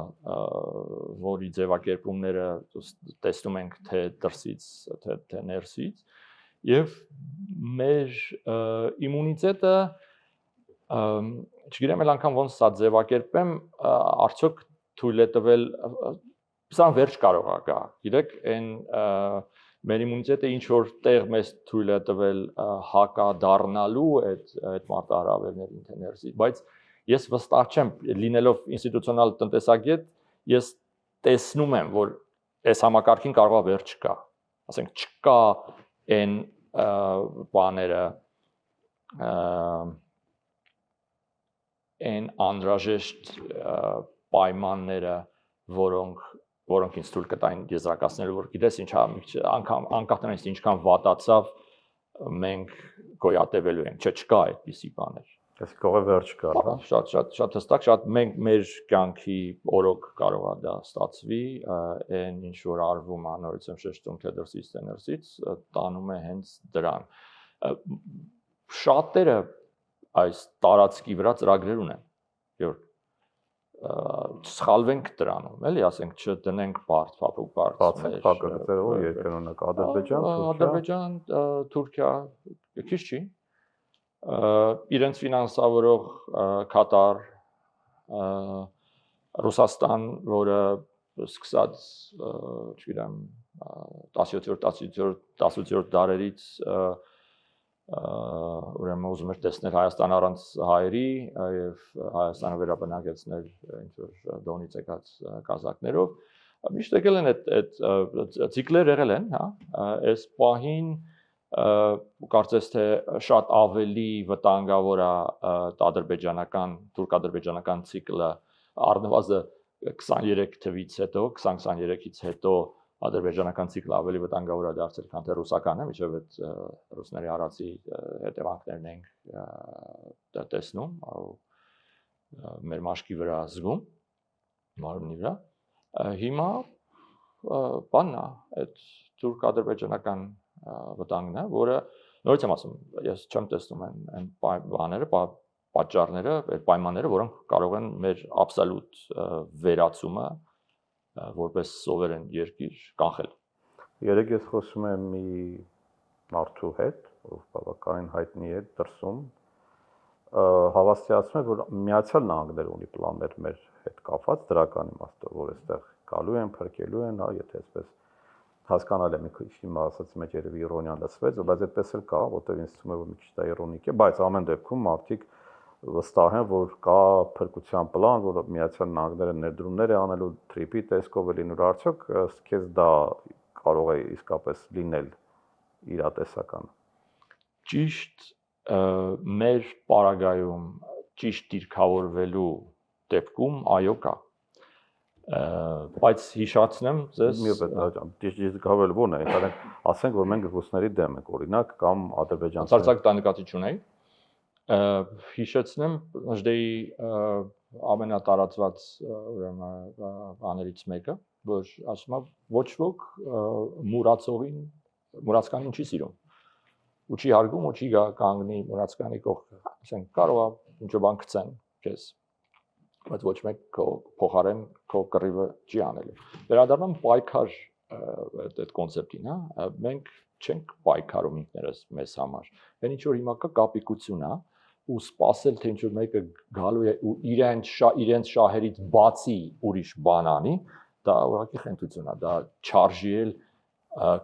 որի ձևակերպումները տեսնում ենք թե դրսից, թե ներսից, եւ մեր իմունիտետը, չգիտեմ էլ անգամ ոնց սա ձևակերպեմ, արդյոք թույլ է տվել, սա վերջ կարող է գա, գիտեք, այն մեր իմունիտետը ինչ որ տեղ մեզ թույլ է տվել հակադառնալու այդ մարտահրավերներին թե ներսից, բայց ես վստահ չեմ, լինելով ինստիտուցիոնալ տնտեսագետ, ես տեսնում եմ, որ այս համակարգին կարող է վերջ գա, ասենք չկա այն բաները, այն անհրաժեշտ պայմանները, որոնք ինձ թույլ կտային եզրակացնելու, որ գիտես ինչ, անկախ նրանից ինչքան վատացավ, մենք գոյատևելու ենք, չկա այդպիսի բաներ։ Այս կողը վերջ կա, հա։ Շատ հստակ, շատ մենք մեր կյանքի օրոք կարող է դա ստացվի, այն ինչ որ արվում է, նորից եմ շեշտում, թե դրսից թե ներսից, տանում է հենց դրան։ Շատերը այս տարածքի վրա ծրագրեր ունեն, որ սխալվենք դրանում, էլի, ասենք չդնենք բարդ, փափուկ բարդ։ Բացենք փակագծերով երկրորդ Ադրբեջան, Թուրքիա, քիչ չի։ Իրենց ֆինանսավորող Կատար, Ռուսաստան, որը սկսած, չգիտեմ, 17-րդ դարերից ուրեմն ուզում էր տեսնել Հայաստան առանց հայերի եւ Հայաստանը վերաբնակեցնել ինչ որ դոնից եկած կազակներով, միշտ եկել են այդ ցիկլեր եղել են, հա, այս պահին կարծես թե շատ ավելի վտանգավոր է թուրք-ադրբեջանական ցիկլը առնվազն 23 թվից հետո, 2023-ից հետո ադրբեջանական ցիկլը ավելի վտանգավոր է դարձել, քան թե ռուսականը, միջև այդ ռուսների արածի հետևանքներն ենք տեսնում, մեր մաշկի վրա զգում, մարմնի վրա։ Հիմա բանն է, այդ թուրք-ադրբեջանական վտանգն է, որը նորից եմ ասում, ես չեմ տեսնում այն բաները, պատճառները, այդ պայմանները, որոնք կարող են մեր աբսոլյուտ վերացումը որպես սովերեն երկիր կանխել։ Երեք ես խոսում եմ մի մարդու հետ, ով բավականին հայտնի է դրսում, հավաստիացնում է, որ Միացյալ Նահանգները ունի պլաններ մեր հետ կապված դրական իմաստով, որ այստեղ գալու են, փրկելու են, հա, եթե այսպես հասկանալ է մի քիչ հիմա ասած մեջ երևի իրոնիա լսվեց, բայց այդպես էլ կա, որտեղ ինձ թվում է, որ մի քիչ դա իրոնիկ է, բայց ամեն դեպքում մարդիկ վստահ են, որ կա փրկության պլան, որ Միացյալ Նահանգները ներդրումներ է անելու թրիպի տեսքով է լինելու, արդյոք քեզ դա կարող է իսկապես լինել իրատեսական։ Ճիշտ մեր պարագայում ճիշտ դիրքավորվելու դեպքում այո կա։ Բայց հիշացնեմ ձեզ ճիշտ դիրքավորվելու ո՞րն է, այսինքն ասենք որ մենք ռուսների դեմ ենք, օրինակ, կամ ադրբեջանցի։ Ցածակ դա նկատի չունեի։ Հիշեցնեմ Նժդեի ամենատարածված ուրեմն բաներից մեկը, որ ասում եմ ոչ ոք մուրացկանին չի սիրում։ Ու չի հարգում, ու չի կանգնի մուրացկանի կողքը։ Ասենք կարող է ինչ-որ բան գցեն քեզ, բայց ոչ մեկ քո փոխարեն քո կռիվը չի անելու։ Վերադառնամ պայքար այդ կոնցեպտին, հա, մենք չենք պայքարում ինքներս մեզ համար։ Այն ինչ որ հիմա կա կապիկություն է, ու սпасել թե ինչ որ մեկը գալու է ու իրենց շահերից բացի ուրիշ բան անի, դա ուղղակի խնդություն է, դա չարժի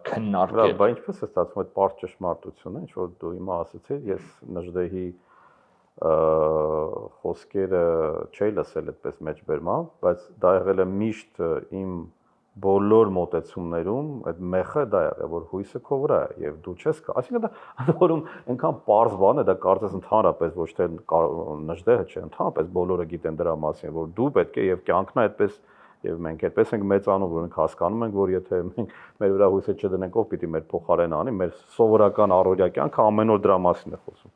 քննարկել։ Բա ինչպես է ստացվում այդ պարզ ճշմարտությունը, ինչ որ դու հիմա ասացիր, ես Նժդեհի խոսքերը չէի լսել այդպես մեջբերմամբ, բայց դա եղել է միշտ իմ բոլոր մոտեցումներում, այդ մեխը դա եղել, որ հույսը քո վրա է եւ դու չես կա։ Այսինքն դա որում այնքան պարզ բան է, դա կարծես ընդհանրապես ոչ թե Նժդեհը չէ, ընդհանրապես բոլորը գիտեն դրա մասին, որ դու պետք է եւ կյանքն է այդպես եւ մենք այդպես ենք մեծանում, որ մենք հասկանում ենք, որ եթե մենք մեր վրա հույսը չդնենք, ով պիտի մեր փոխարեն անի, մեր սովորական առօրյա կյանքը ամեն օր դրա մասին է խոսում։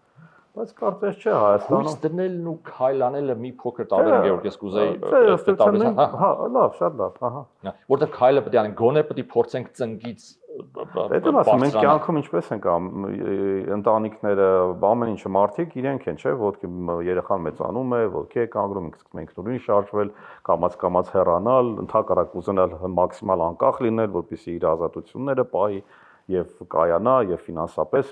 Բայց կարծես չէ Հայաստանում հույս դնելն ու քայլ անելը մի փոքր տարբեր է, որ ես կուզեի հա, լավ, շատ լավ, ահա։ Որտեղ քայլը պետք է անենք, գոնե պետք է փորձենք ծնկից Դա ասում մենք կյանքում ինչպես ենք ընտանիքները, ամեն ինչը մարդիկ իրենք են, չէ՞, ոտքի երեխան մեծանում է, ոտքի է կանգնում, մենք նույնին շարժվել, կամաց հեռանալ, ընդհակառակ ուզենալ մաքսիմալ անկախ լինել, որպեսզի իր ազատությունները պահի եւ կայանա եւ ֆինանսապես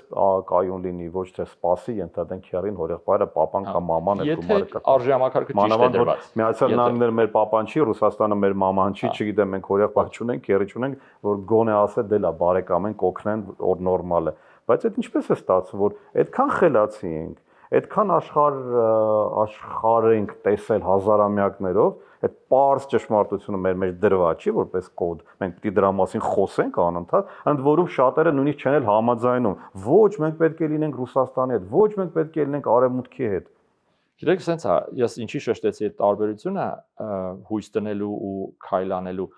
կայուն լինի, ոչ թե սպասի ենթադրենք քերին հորեղբայրը, papan կամ maman է գումարը կա։ Եթե արժեամակարգը ճիշտ է դրված։ Միացյալ Նահանգները մեր papan չի, Ռուսաստանը մեր maman չի, չգիտեմ մենք հորեղբայր չունենք, քերի չունենք, որ գոնե ասե դե լա բարեկամ ենք, օգնեն, որ նորմալ է։ Բայց այդ ինչպես է ստացվում, որ այդքան խելացի ենք, այդքան աշխարհ ենք տեսել հազարամյակներով, այդ պարզ ճշմարտությունը մեր մեջ դրված չի որպես կոդ։ Մենք պիտի դրա մասին խոսենք անընդհատ, ընդ որում շատերը նույնիսկ չեն էլ համաձայնում։ Ոչ, մենք պետք է լինենք Ռուսաստանի հետ, ոչ, մենք պետք է լինենք Արևմուտքի հետ։ Գիտեք, սենց է, ես ինչի շեշտեցի այդ տարբերությունը հույս տնելու ու քայլ անելու։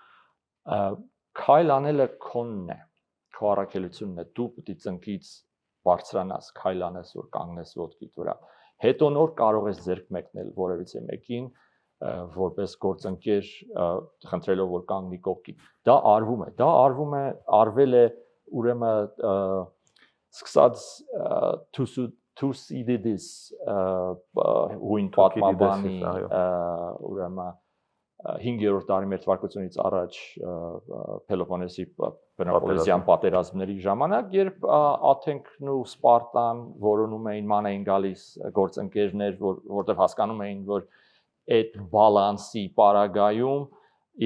Քայլ անելը քոնն է, քո առաքելությունն է, դու պիտի ծնկից բարձրանաս, քայլ անես, որ կանգնես ոտքիդ վրա։ Հետո նոր կարող ես ձեռք մեկնել որևիցե մեկին, որպես գործընկեր խնդրելով որ կանգնի կողքի։ Դա արվում է, արվել է ուրեմն սկսած Թուսիդիդիս հույն պատմաբանի ուրեմն 5-րդ դարի մեր թվարկությունից առաջ Պելոպոնեսի բնակողության պատերազմների ժամանակ, երբ Աթենքն ու Սպարտան որոնում էին, ման էին գալիս գործընկերներ, որտեղ հասկանում էին, որ այդ բալանսի պարագայում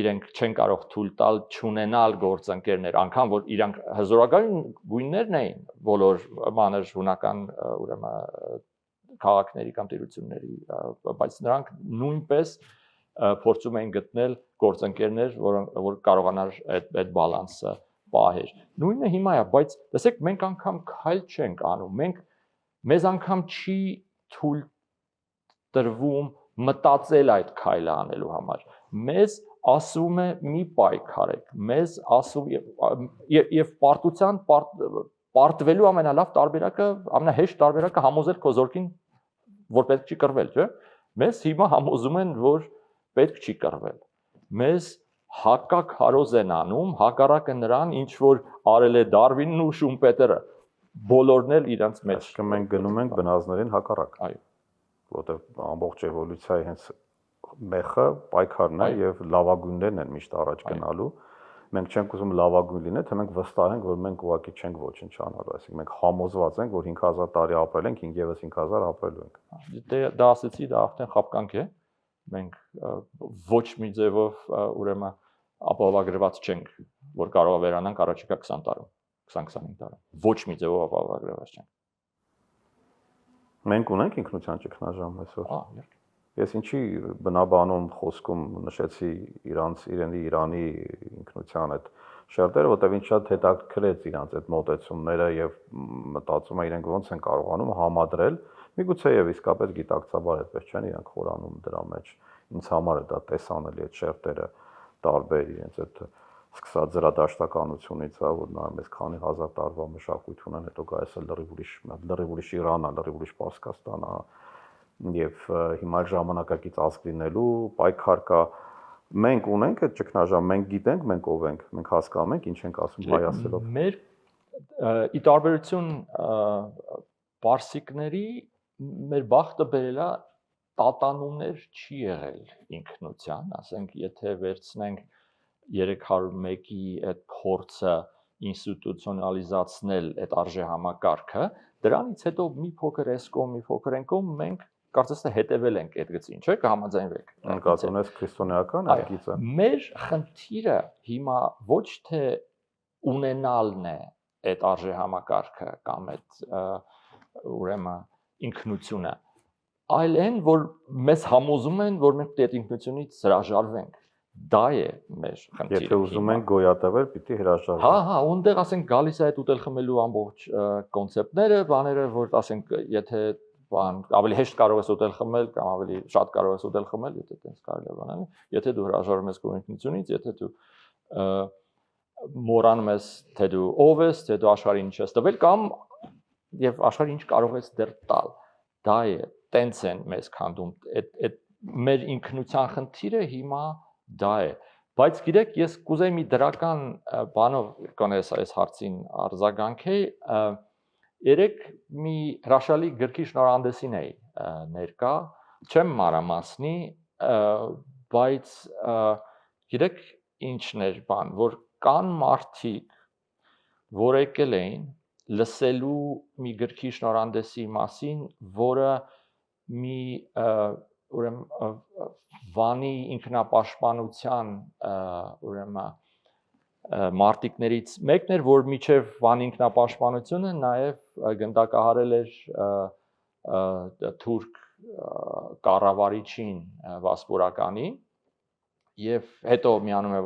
իրենք չեն կարող թույլ տալ չունենալ գործընկերներ, անգամ որ իրանք հզորագույն գույններն էին բոլոր մանր հունական ուրեմն քաղաքների կամ տիրությունների, բայց նրանք նույնպես փորձում էին գտնել գործընկերներ, որ կարողանար այդ բալանսը պահեր։ Նույնը հիմա է, բայց տեսեք, մենք անգամ քայլ չենք անում, մեզ անգամ չի թույլ տրվում մտածել այդ քայլը անելու համար։ Մեզ ասում է մի պայքարեք, մեզ ասում եւ պարտության պարտվելու ամենալավ տարբերակը, ամենահեշտ տարբերակը համոզել քո զորքին, որ պետք չի կռվել, չէ՞։ Մեզ հիմա համոզում են, որ պետք չի կռվել։ Մեզ հակակարոզ են անում, հակառակը նրան, ինչ որ արել է Դարվինն ու Շումպետերը, բոլորն էլ իրենց մեջ։ Այսինքն մենք գնում ենք բնազներին հակառակ։ Այո։ Որտեղ ամբողջ էվոլյուցիայի հենց մեխը պայքարն է եւ լավագույններն են միշտ առաջ գնալու։ Մենք չենք ուզում լավագույն լինել, թե մենք վստահ ենք, որ մենք ուղղակի չենք ոչինչ անելու, այսինքն մենք համոզված ենք, որ 5000 տարի ապրել ենք, եւս 5000 ապրելու ենք։ Դա ասեցի, դա արդեն խապկանք է։ Մենք ոչ մի ձևով ուրեմն ապահովագրված չենք, որ կարող է վերանանք առաջիկա 20 տարում, 20-25 տարում։ Ոչ մի ձևով ապահովագրված չենք։ Մենք ունենք ինքնության ճգնաժամ այսօր։ Ահա, Ես ինչի բնաբանում խոսքում նշեցի Իրանի ինքնության այդ շերտերը, որտեղ ինձ շատ հետաքրքրեց իրանց այդ մոտեցումները եւ մտածում եմ իրենք ոնց են կարողանում համադրել, միգուցե եւ իսկապես գիտակցաբար այդպես չեն իրանք խորանում դրա մեջ։ Ինձ համար է դա տեսանելի այդ շերտերը տարբեր իրենց այդ սկսած զրադաշտականությունից, որ նայում ես քանի հազար տարվա մշակույթ ունեն, հետո գայս լրիվ ուրիշ Իրանա, լրիվ ուրիշ Պարսկաստանա, եւ հիմա ժամանակակից ազգ լինելու պայքար կա։ Մենք ունենք այդ ճգնաժամ, մենք գիտենք, մենք ով ենք, մենք հասկանում ենք ինչ ենք ասում հայ ասելով։ Մեր ի տարբերություն պարսիկների մեր բախտը բերել է տատանումներ չի եղել ինքնության, ասենք եթե վերցնենք 301-ի այդ փորձը ինստիտուցիոնալիզացնել այդ արժեհամակարգը, դրանից հետո մի փոքր էսկոմ, մի փոքր ենկոմ մենք կարծես թե հետևել ենք այդ գծին, չէ՞, կհամաձայնվեք։ Անկասում ես քրիստոնեական ագիծը։ Մեր խնդիրը հիմա ոչ թե ունենալն է այդ արժեհամակարգը կամ այդ ուրեմն ինքնությունը, այլ այն, որ մեզ համոզում են, որ մենք այդ ինքնությունից հրաժարվենք։ Դա է մեր խնդիրը։ Եթե ուզում ենք գոյատևել, պիտի հրաժարվենք։ Հա, ունդեղ ասենք գալիս է այդ ուտել խմելու ամբողջ կոնցեպտները, բաները, որ ասենք, եթե բան ավելի հեշտ կարող ես ուտել խմել կամ ավելի շատ կարող ես ուտել խմել, եթե տենց կարելի է բանալ, եթե դու հրաժարվում ես քո ինքնությունից, եթե դու մոռանում ես, թե դու ով ես, թե դու աշխարհին ինչ ես տվել կամ եւ աշխարհին ինչ կարող ես դեռ տալ։ Դա է, տենց են մեզ քանդում։ Այդ մեր ինքնության խնդիրը հիմա դա է։ Բայց գիտեք, ես կուզեի մի դրական բանով կոնես այս հարցին արձագանքեի, երեք մի հրաշալի գրքի շնորհանդեսին էի ներկա, չեմ մանրամասնի, բայց գիտեք ինչն էր բան, որ կան մարդիկ, որ եկել էին լսելու մի գրքի շնորհանդեսի մասին, որը մի ուրեմն վանի ինքնապաշտպանության ուրեմն մարտիկներից մեկն էր, որ միջև վանի ինքնապաշտպանությունը նաև գնդակահարել էր թուրք կառավարիչին Վասպուրականին եւ հետո միանում է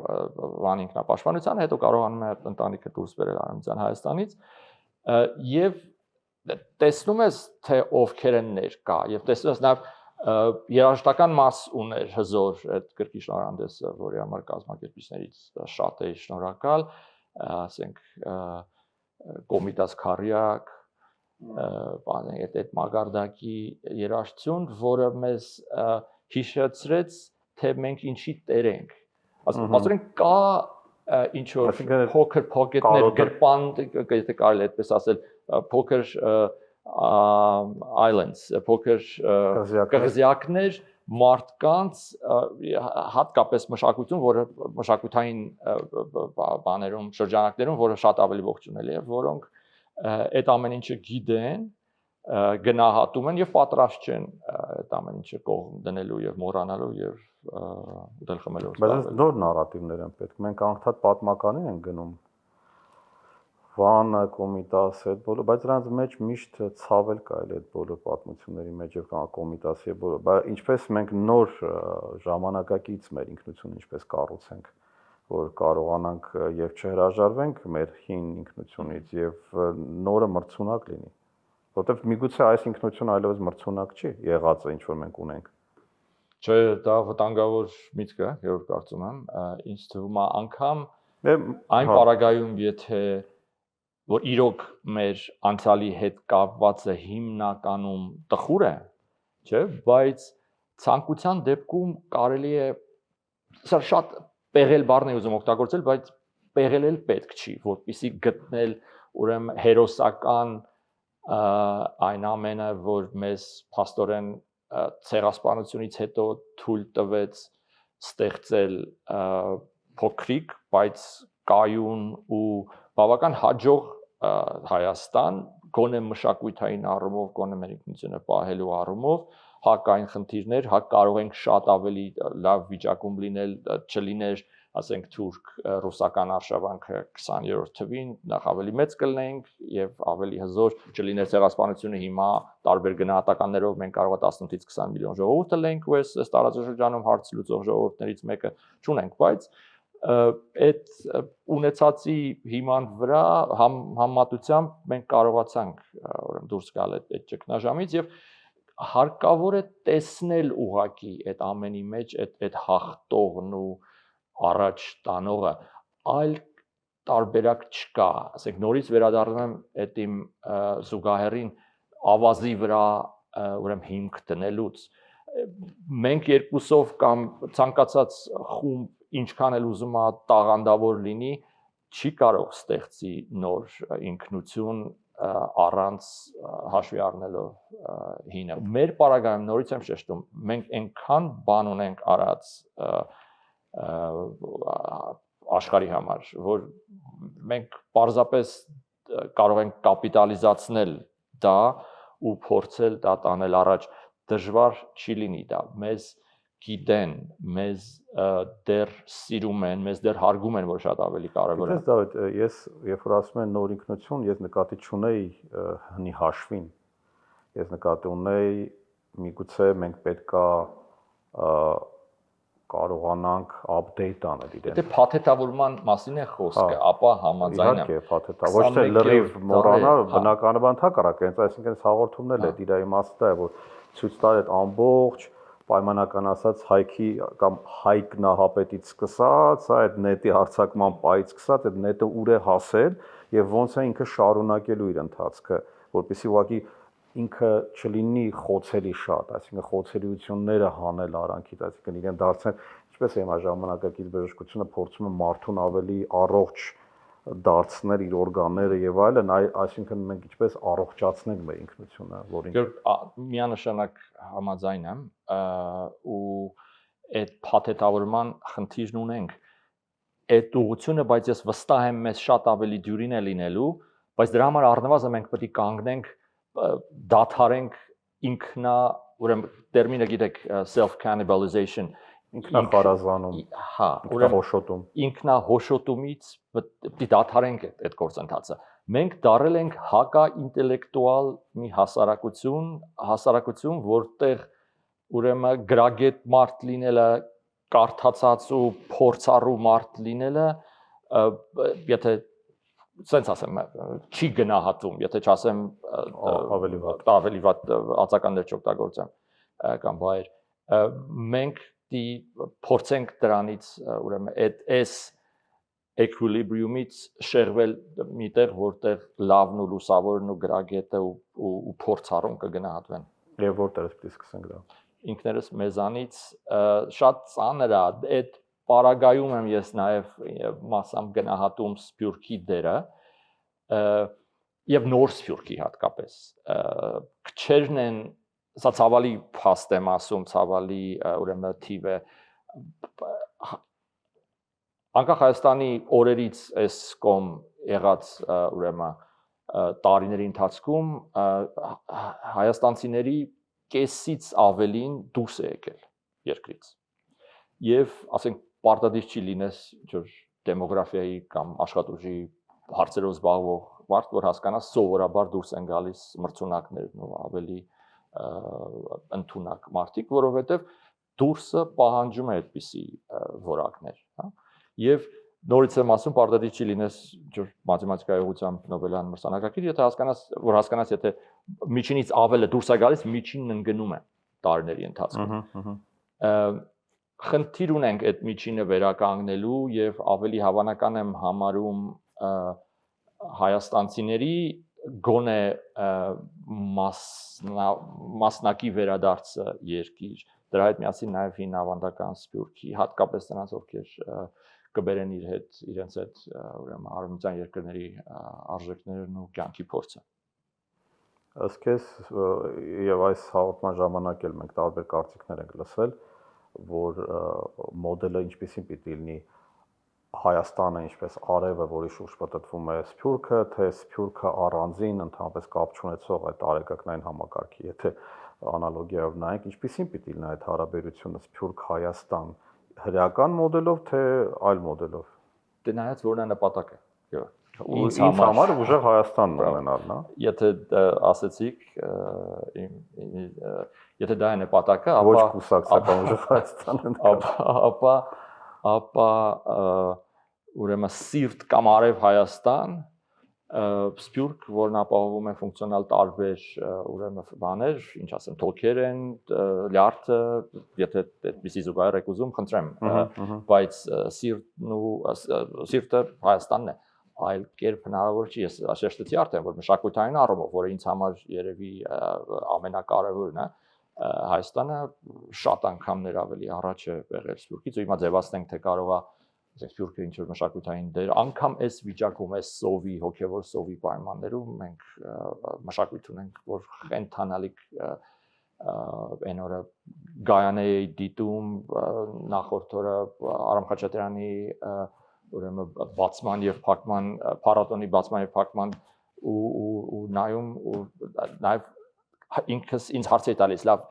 վանի ինքնապաշտպանության, հետո կարողանում է ընտանիքը դուրս բերել Արևմտյան Հայաստանից եւ տեսնում ես թե ովքեր են ներկա եւ տեսնում ես նաեւ երաժշտական մաս ուներ հզոր այդ գրքի շնորհանդեսը, որի համար կազմակերպիչներից շատ էի շնորհակալ, ասենք Կոմիտաս Քարյակ, բանը այդ մագարդակի երաժշտություն, որը մեզ հիշեցրեց, թե մենք ինչի տեր ենք։ Ասենք կա ինչ որ փոքր փոկետներ, գրպան, եթե կարելի է այդպես ասել, փոքր islands, փոքր կղզիակներ մարդկանց հատկապես մշակույթում, որը մշակութային բաներում, շրջանակներում, որը շատ ավելի ողջունելի է, որոնք այդ ամեն ինչը գիտեն, գնահատում են եւ պատրաստ չեն այդ ամեն ինչը կողմ դնելու եւ մոռանալու եւ ուտել խմելու։ Բայց նոր նարատիվներ են պետք։ Մենք անդադ պատմականին ենք գնում։ Վանը, Կոմիտասը, այդ բոլոր, բայց նրանց մեջ միշտ ցավել կա այդ բոլոր պատմությունների մեջ եւ կա Կոմիտասի եւ բոլոր, բայց ինչպես մենք նոր ժամանակակից մեր ինքնությունը ինչպես կառուցենք, որ կարողանանք եւ չհրաժարվենք մեր հին ինքնությունից եւ նորը մրցունակ լինի, որովհետեւ միգուցե այս ինքնությունը այլևս մրցունակ չի եղածը ինչ որ մենք ունենք։ Չէ, դա վտանգավոր միտք է, երբ կարծում եմ, ինձ թվում է անգամ այն պարագայում, եթե որ իրոք մեր անցյալի հետ կապվածը հիմնականում տխուր է, չէ, բայց ցանկության դեպքում կարելի է սա շատ պեղել բառն է ուզում օգտագործել, բայց պեղել էլ պետք չի, որպեսզի գտնել ուրեմն հերոսական այն ամենը, որ մեզ փաստորեն ցեղասպանությունից հետո թույլ տվեց ստեղծել փոքրիկ, բայց կայուն ու բավական հաջող Հայաստան, գոնե մշակութային առումով, գոնե մեր ինքնությունը պահելու առումով, հակ այն խնդիրներ, հակ կարող ենք շատ ավելի լավ վիճակում լինել, չլիներ, ասենք թուրք ռուսական արշավանքը 20-րդ թվին, նախ ավելի մեծ կլինենք եւ ավելի հզոր չլիներ ցեղասպանությունը հիմա տարբեր գնահատականներով մենք կարող է 18-ից 20 միլիոն ժողովուրդ լինենք ու այս տարածաշրջանում հարց լուծող ժողովուրդներից մեկը չունենք, բայց այդ ունեցածի հիման վրա համեմատությամբ մենք կարողացանք ուրեմն դուրս գալ այդ ճգնաժամից եւ հարկավոր է տեսնել ուղակի այդ ամենի մեջ այդ հաղթողն ու առաջ տանողը, այլ տարբերակ չկա, ասենք նորից վերադառնում եմ այդ իմ զուգահեռին ավազի վրա ուրեմն հիմք դնելուց մենք երկուսով կամ ցանկացած խումբ ինչքան էլ ուզում է տաղանդավոր լինի չի կարող ստեղծի նոր ինքնություն առանց հաշվի առնելով հինը մեր պարագայում նորից եմ շեշտում մենք այնքան բան ունենք արած աշխարհի համար որ մենք պարզապես կարող ենք կապիտալիզացնել դա ու փորձել դա տանել առաջ դժվար չի լինի դա մեզ գիտեն մեզ դեռ սիրում են մեզ դեռ հարգում են որ շատ ավելի կարևոր է Դավիթ ես երբ որ ասում եմ նոր ինքնություն ես նկատի չունեի հնի հաշվին ես նկատի ունեի միգուցե մենք պետքա կարողանանք update անել իրեն։ Դե փաթեթավորման մասին է խոսքը, ապա համաձայն եմ։ Իհարկե, փաթեթա, ոչ թե լրիվ մոռանալ, բնականաբար հակառակ է, այսինքն այս հաղորդումն էլ է իր իմաստը է, որ ցույց տալ այդ ամբողջ պայմանական ասած հայքի կամ հայկնահապետից սկսած, այդ նետի հարձակման պայից սկսած, այդ նետը ուր է հասել եւ ոնց է ինքը շարունակելու իր ընթացքը, որպեսզի ուղղակի ինքը չլինի խոցելի շատ, այսինքն խոցելիությունները հանել արանքից, այսինքն իրեն դարձնել, ինչպես է հիմա ժամանակակից բժշկությունը փորձում է մարդուն ավելի առողջ դարձնել իր օրգանները եւ այլն, այսինքն մենք ինչպես առողջացնենք մեր ինքնությունը, որին միանշանակ համաձայն եմ ու այդ փաթեթավորման խնդիրն ունենք այդ ուղղությունը, բայց ես վստահ եմ մեզ շատ ավելի դյուրին է լինելու, բայց դրա համար առնվազն մենք պետք է կանգնենք դադարենք ինքնա, ուրեմն տերմինը գիտեք self cannibalization ինքնախարազանում, հա, ինքնահոշոտում, ինքնահոշոտումից պետք է դադարենք այդ գործընթացը։ Մենք դարել ենք հակաինտելեկտուալ մի հասարակություն, որտեղ ուրեմն գրագետ մարդ լինելը, կարդացած ու փորձառու մարդ լինելը, եթե սենց ասեմ, չի գնահատում, եթե չասեմ ավելի վատ ածականներ չօգտագործեմ կամ բայր, մենք փորձենք դրանից ուրեմն այս equilibrium-ից շեղվել միտեղ, որտեղ լավն ու լուսավորն ու գրագետը ու փորձառուն կգնահատվեն։ Եվ որտեղ պետք է սկսենք դա։ Ինքներս մեզանից շատ ծանր է, այդ պարագայում եմ ես նաև մասամբ գնահատում սփյուռքի դերը եւ նոր սփյուռքի հատկապես քչերն են սա ցավալի փաստ եմ ասում ցավալի ուրեմն թիվ է անկախ Հայաստանի օրերից այս կողմ եղած ուրեմն տարիների ընթացքում հայաստանցիների կեսից ավելին դուրս է եկել երկրից եւ ասենք պարտադիր չի լինես ինչ-որ դեմոգրաֆիայի կամ աշխատուժի հարցերով զբաղվող մարդ, որ հասկանա սովորաբար դուրս են գալիս մրցունակներն ու ավելի ընդունակ մարդիկ, որովհետեւ դուրսը պահանջում է այդպիսի որակներ, հա։ Եվ նորից եմ ասում, պարտադիր չի լինես ինչ-որ մաթեմատիկայի ուղղությամբ Նոբելյան մրցանակակիր, եթե հասկանաս, եթե միջինից ավելը դուրս է գալիս, միջինն ընկնում է տարիների ընթացքում։ Խնդիր ունենք այդ միջինը վերականգնելու եւ ավելի հավանական եմ համարում հայաստանցիների գոնե մասնակի վերադարձը երկիր դրա հետ միասին նաեւ հին ավանդական սփյուռքի հատկապես նրանց ովքեր կբերեն իր հետ իրենց այդ ուրեմն արևմտյան երկրների արժեքներն ու կյանքի փորձը ըստ քեզ եւ այս հաղորդման ժամանակ էլ մենք տարբեր կարծիքներ ենք լսել որ մոդելը ինչպեսին պիտի լինի Հայաստանը ինչպես արևը, որի շուրջ պատտվում է Սփյուռքը, թե Սփյուռքը առանձին ընդհանրապես կապ չունեցող այդ արեգակնային համակարգի, եթե անալոգիայով նայենք, ինչպեսին պիտի լինի այդ հարաբերությունը Սփյուռք-Հայաստան, հրեական մոդելով, թե այլ մոդելով։ Դե նայած որն է նպատակը։ Ինձ համար ուժեղ Հայաստանն ունենալն է։ Եթե ասեցիք, եթե դա է նպատակը, ապա ոչ կուսակցական ուժեղ Հայաստանն ապա ուրեմն սիրտ կամ արև Հայաստան Սփյուռք, որն ապահովում է ֆունկցիոնալ տարբեր ուրեմն բաներ, ինչ ասեմ, թոքեր են, լյարդը, եթե այդպեսի զուգահեռ եք ուզում, խնդրեմ, բայց սիրտը Հայաստանն է։ այլ կերպ հնարավոր չի, ես շեշտեցի արդեն, որ մշակութային առումով, որը ինձ համար երևի ամենակարևորն է, Հայաստանը շատ անգամներ ավելի առաջ է եղել Սփյուռքից, ու հիմա ձևացնենք, թե կարող է Սփյուռքը ինչ որ մշակութային դեր, անգամ այս վիճակում, այս սովի, հոգևոր սովի պայմաններում մենք մշակույթ ունենք, որ խենթանալիք այն օրը Գայանեի դիտում նախորդ օրը Արամ Խաչատրյանի ուրեմն բացման եւ փակման փառատոնի բացման եւ փակման ու նայում ու նաեւ ինքս ինձ հարց է տալիս լավ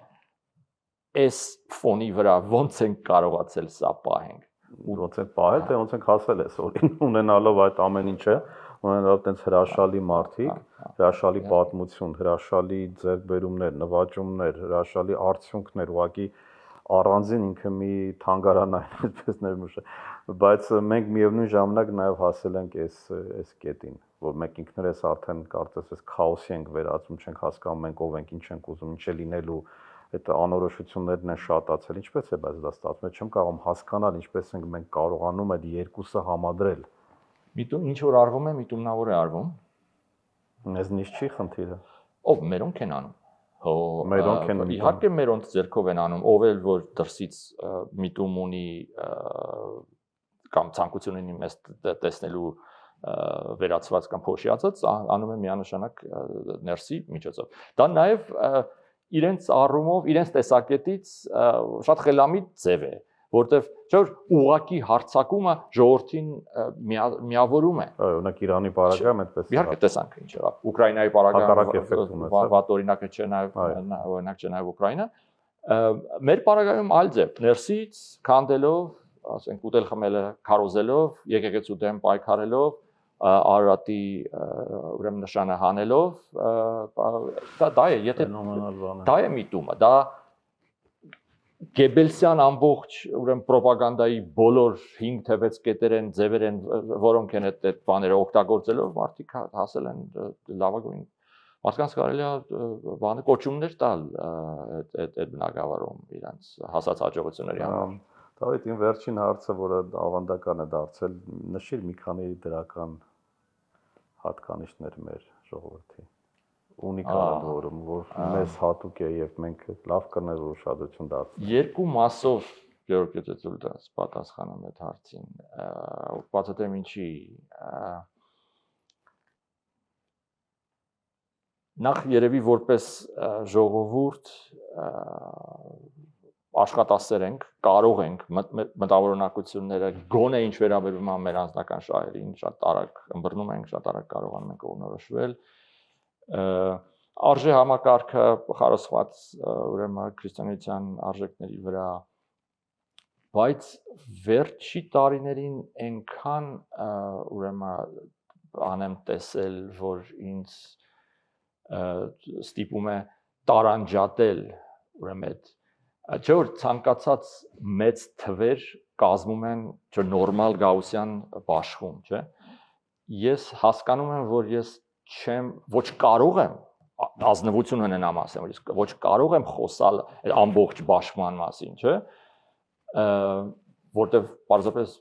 այս ֆոնի վրա ոնց են կարողացել սա պահենք ոնց են պահել թե ոնց ենք հասել այսօրին ունենալով այդ ամեն ինչը ունենալով տենց հրաշալի մարդիկ հրաշալի պատմություն հրաշալի ձեռքբերումներ նվաճումներ հրաշալի արդյունքներ ուղղակի առանձին ինքը մի թանգարան այն այսպես ներմուշ բայց մենք միևնույն ժամանակ նաև հասել ենք այս կետին որ մենք ինքներս արդեն կարծես այս քաոսի ենք վերածում չենք հասկանում մենք ով ենք ինչ ենք ուզում ինչ է լինելու այդ անորոշություններն են շատացել ինչպես է բայց դա ստացվում է չեմ կարողում հասկանալ ինչպես ենք մենք կարողանում այդ երկուսը համադրել միտում ինչ որ արվում է միտումնավոր է արվում մեզնից չի խնդիրը ով մերոնք են անում իհարկե մերոնց ձեռքով են անում ով էլ որ դրսից միտում ունի կամ ցանկություն ունի մեզ տեսնելու վերացված կամ փոշիացած անում է միանշանակ ներսի միջոցով դա նաև իրենց առումով իրենց տեսակետից շատ խելամիտ ձև է որտեվ չէ՞ ուղակի հարցակումը ժողովրդին միավորում է օրինակ Իրանի պարագայում այդպես իհարկե տեսանք ինչ եղավ Ուկրաինայի պարագայում վատ օրինակ չէ նաև օրինակ չէ նաև Ուկրաինա մեր պարագայում այլ ձև ներսից քանդելով ասենք ուտել խմելը քարոզելով եկեղեցու դեմ պայքարելով Արարատի ուրեմն նշանը հանելով դա է եթե դա է միտումը դա Գեբելսյան ամբողջ ուրեմն ռոպագանդայի բոլոր 5 թե 6 կետեր են ձևեր են որոնք են այդ բաները օգտագործելով մարդիկ հասել են լավագույն մարդկանց կարելի է բանը կոչումներ տալ այդ բնակավարում իրենց հասած հաջողությունների համար Դավիթ իմ վերջին հարցը որը ավանդական է դարձել նշիր մի քանի դրական հատկանիշներ մեր ժողովրդի ունիկալ որում որ մեզ հատուկ է եւ մենք լավ կներ որ ուշադրություն դարձնենք երկու մասով Գեորգ Գետեցուլ դա պատասխանում այդ հարցին բացատրեմ ինչի նախ երևի որպես ժողովուրդ աշխատասեր ենք, կարող ենք մտավորությունները գոնե ինչ վերաբերում է մեր անձնական շահերին, շատ արագ ըմբռնում ենք, շատ արագ կարողանում ենք կողմնորոշվել։ Արժե համակարգը խարսխված ուրեմն քրիստոնեության արժեքների վրա, բայց վերջի տարիներին այնքան ուրեմն անեմ տեսել, որ ինձ ստիպում է տարանջատել ուրեմն Չէ՞ որ ցանկացած մեծ թվեր կազմում են չէ՞ նորմալ գաուսյան բաշխում, չէ՞։ Ես հասկանում եմ, որ ես չեմ ոչ կարող եմ ազնվություն ունենամ ասեմ, որ ես ոչ կարող եմ խոսալ ամբողջ բաշխման մասին, չէ՞։ Որտեվ պարզապես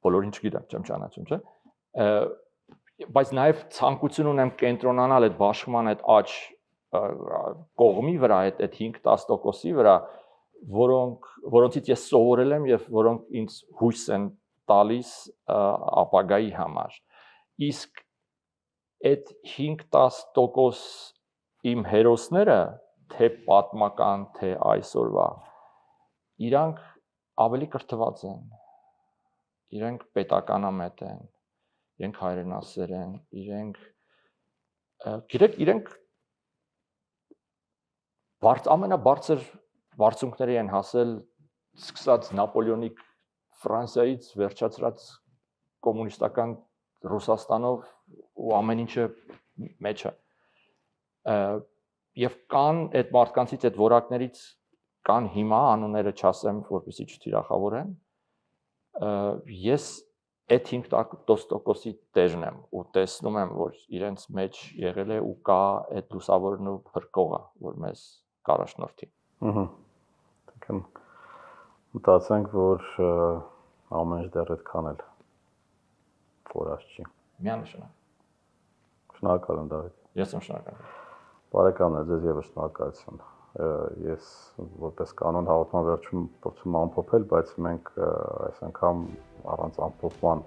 բոլորին չգիտեմ, չեմ ճանաչում, չէ՞։ Բայց նաև ցանկություն ունեմ կենտրոնանալ այդ բաշխման այդ աճ կողմի վրա այդ 5-10%-ի վրա, որոնցից ես սովորել եմ եւ որոնք ինձ հույս են տալիս ապագայի համար։ Իսկ այդ 5-10% իմ հերոսները, թե պատմական, թե այսօրվա, իրանք ավելի կրթված են։ Իրենք պետականամետ են, իրենք հայրենասեր են, իրենք ամենաբարձր բարձունքների են հասել սկսած Նապոլեոնիկ Ֆրանսիայից վերջացրած կոմունիստական Ռուսաստանով ու ամեն ինչը մեջը եւ կան այդ մարդկանցից այդ որակներից կան հիմա անունները չասեմ որպեսզի չթիրախավորեն ես այդ 5-10%-ի տերն եմ ու տեսնում եմ որ իրենց մեջ եղել է ու կա այդ լուսավորն ու փրկողը որ մեզ կարաշնորթի Ահա մտածենք որ ամեն ինչ դեռ այդքան էլ ֆորած չի Միանշանակ։ Շնորհակալ եմ Դավիթ։ Ես եմ շնորհակալ։ Բարեկամներ, ձեզ եւս շնորհակալություն։ Ես որպես կանոն հաղորդման վերջում փորձում եմ ամփոփել, բայց մենք այս անգամ առանց ամփոփման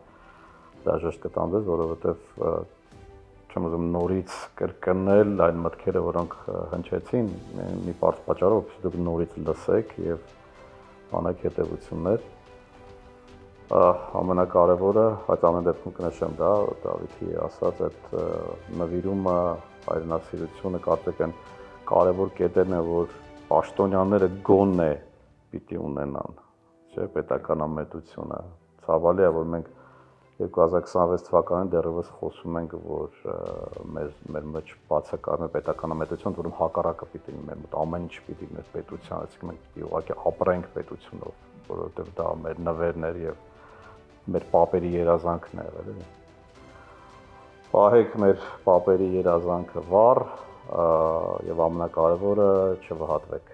դաժե կտանվեց, որովհետեւ չեմ ուզում նորից կրկնել այն մտքերը, որոնք հնչեցին, մի բարձ պատճառով, որպեսզի դուք նորից լսեք եւ անեք հետեւություններ։ Ամենակարևորը, այդ ամեն դեպքում կնշեմ դա, Դավիթի ասած այդ նվիրումը, հայրենասիրությունը կարծեք են կարևոր կետերն է, որ պաշտոնյաները գոնե պիտի ունենան, չէ՞, պետական ամետությունը։ Ցավալի է, որ մենք 2026 թվականին դեռևս խոսում ենք, որ մեր մեջ բացակայում է պետական ամետություն, որում հակառակը պիտի լինի, մեր մոտ ամեն ինչ պիտի մեր պետության, այսինքն մենք ուղղակի ապրենք պետությունով, որովհետև դա մեր նվերն էր եւ մեր պապերի երազանքն է եղել, էլի։ Պահեք մեր պապերի երազանքը վառ եւ ամենակարևորը չվհատվեք։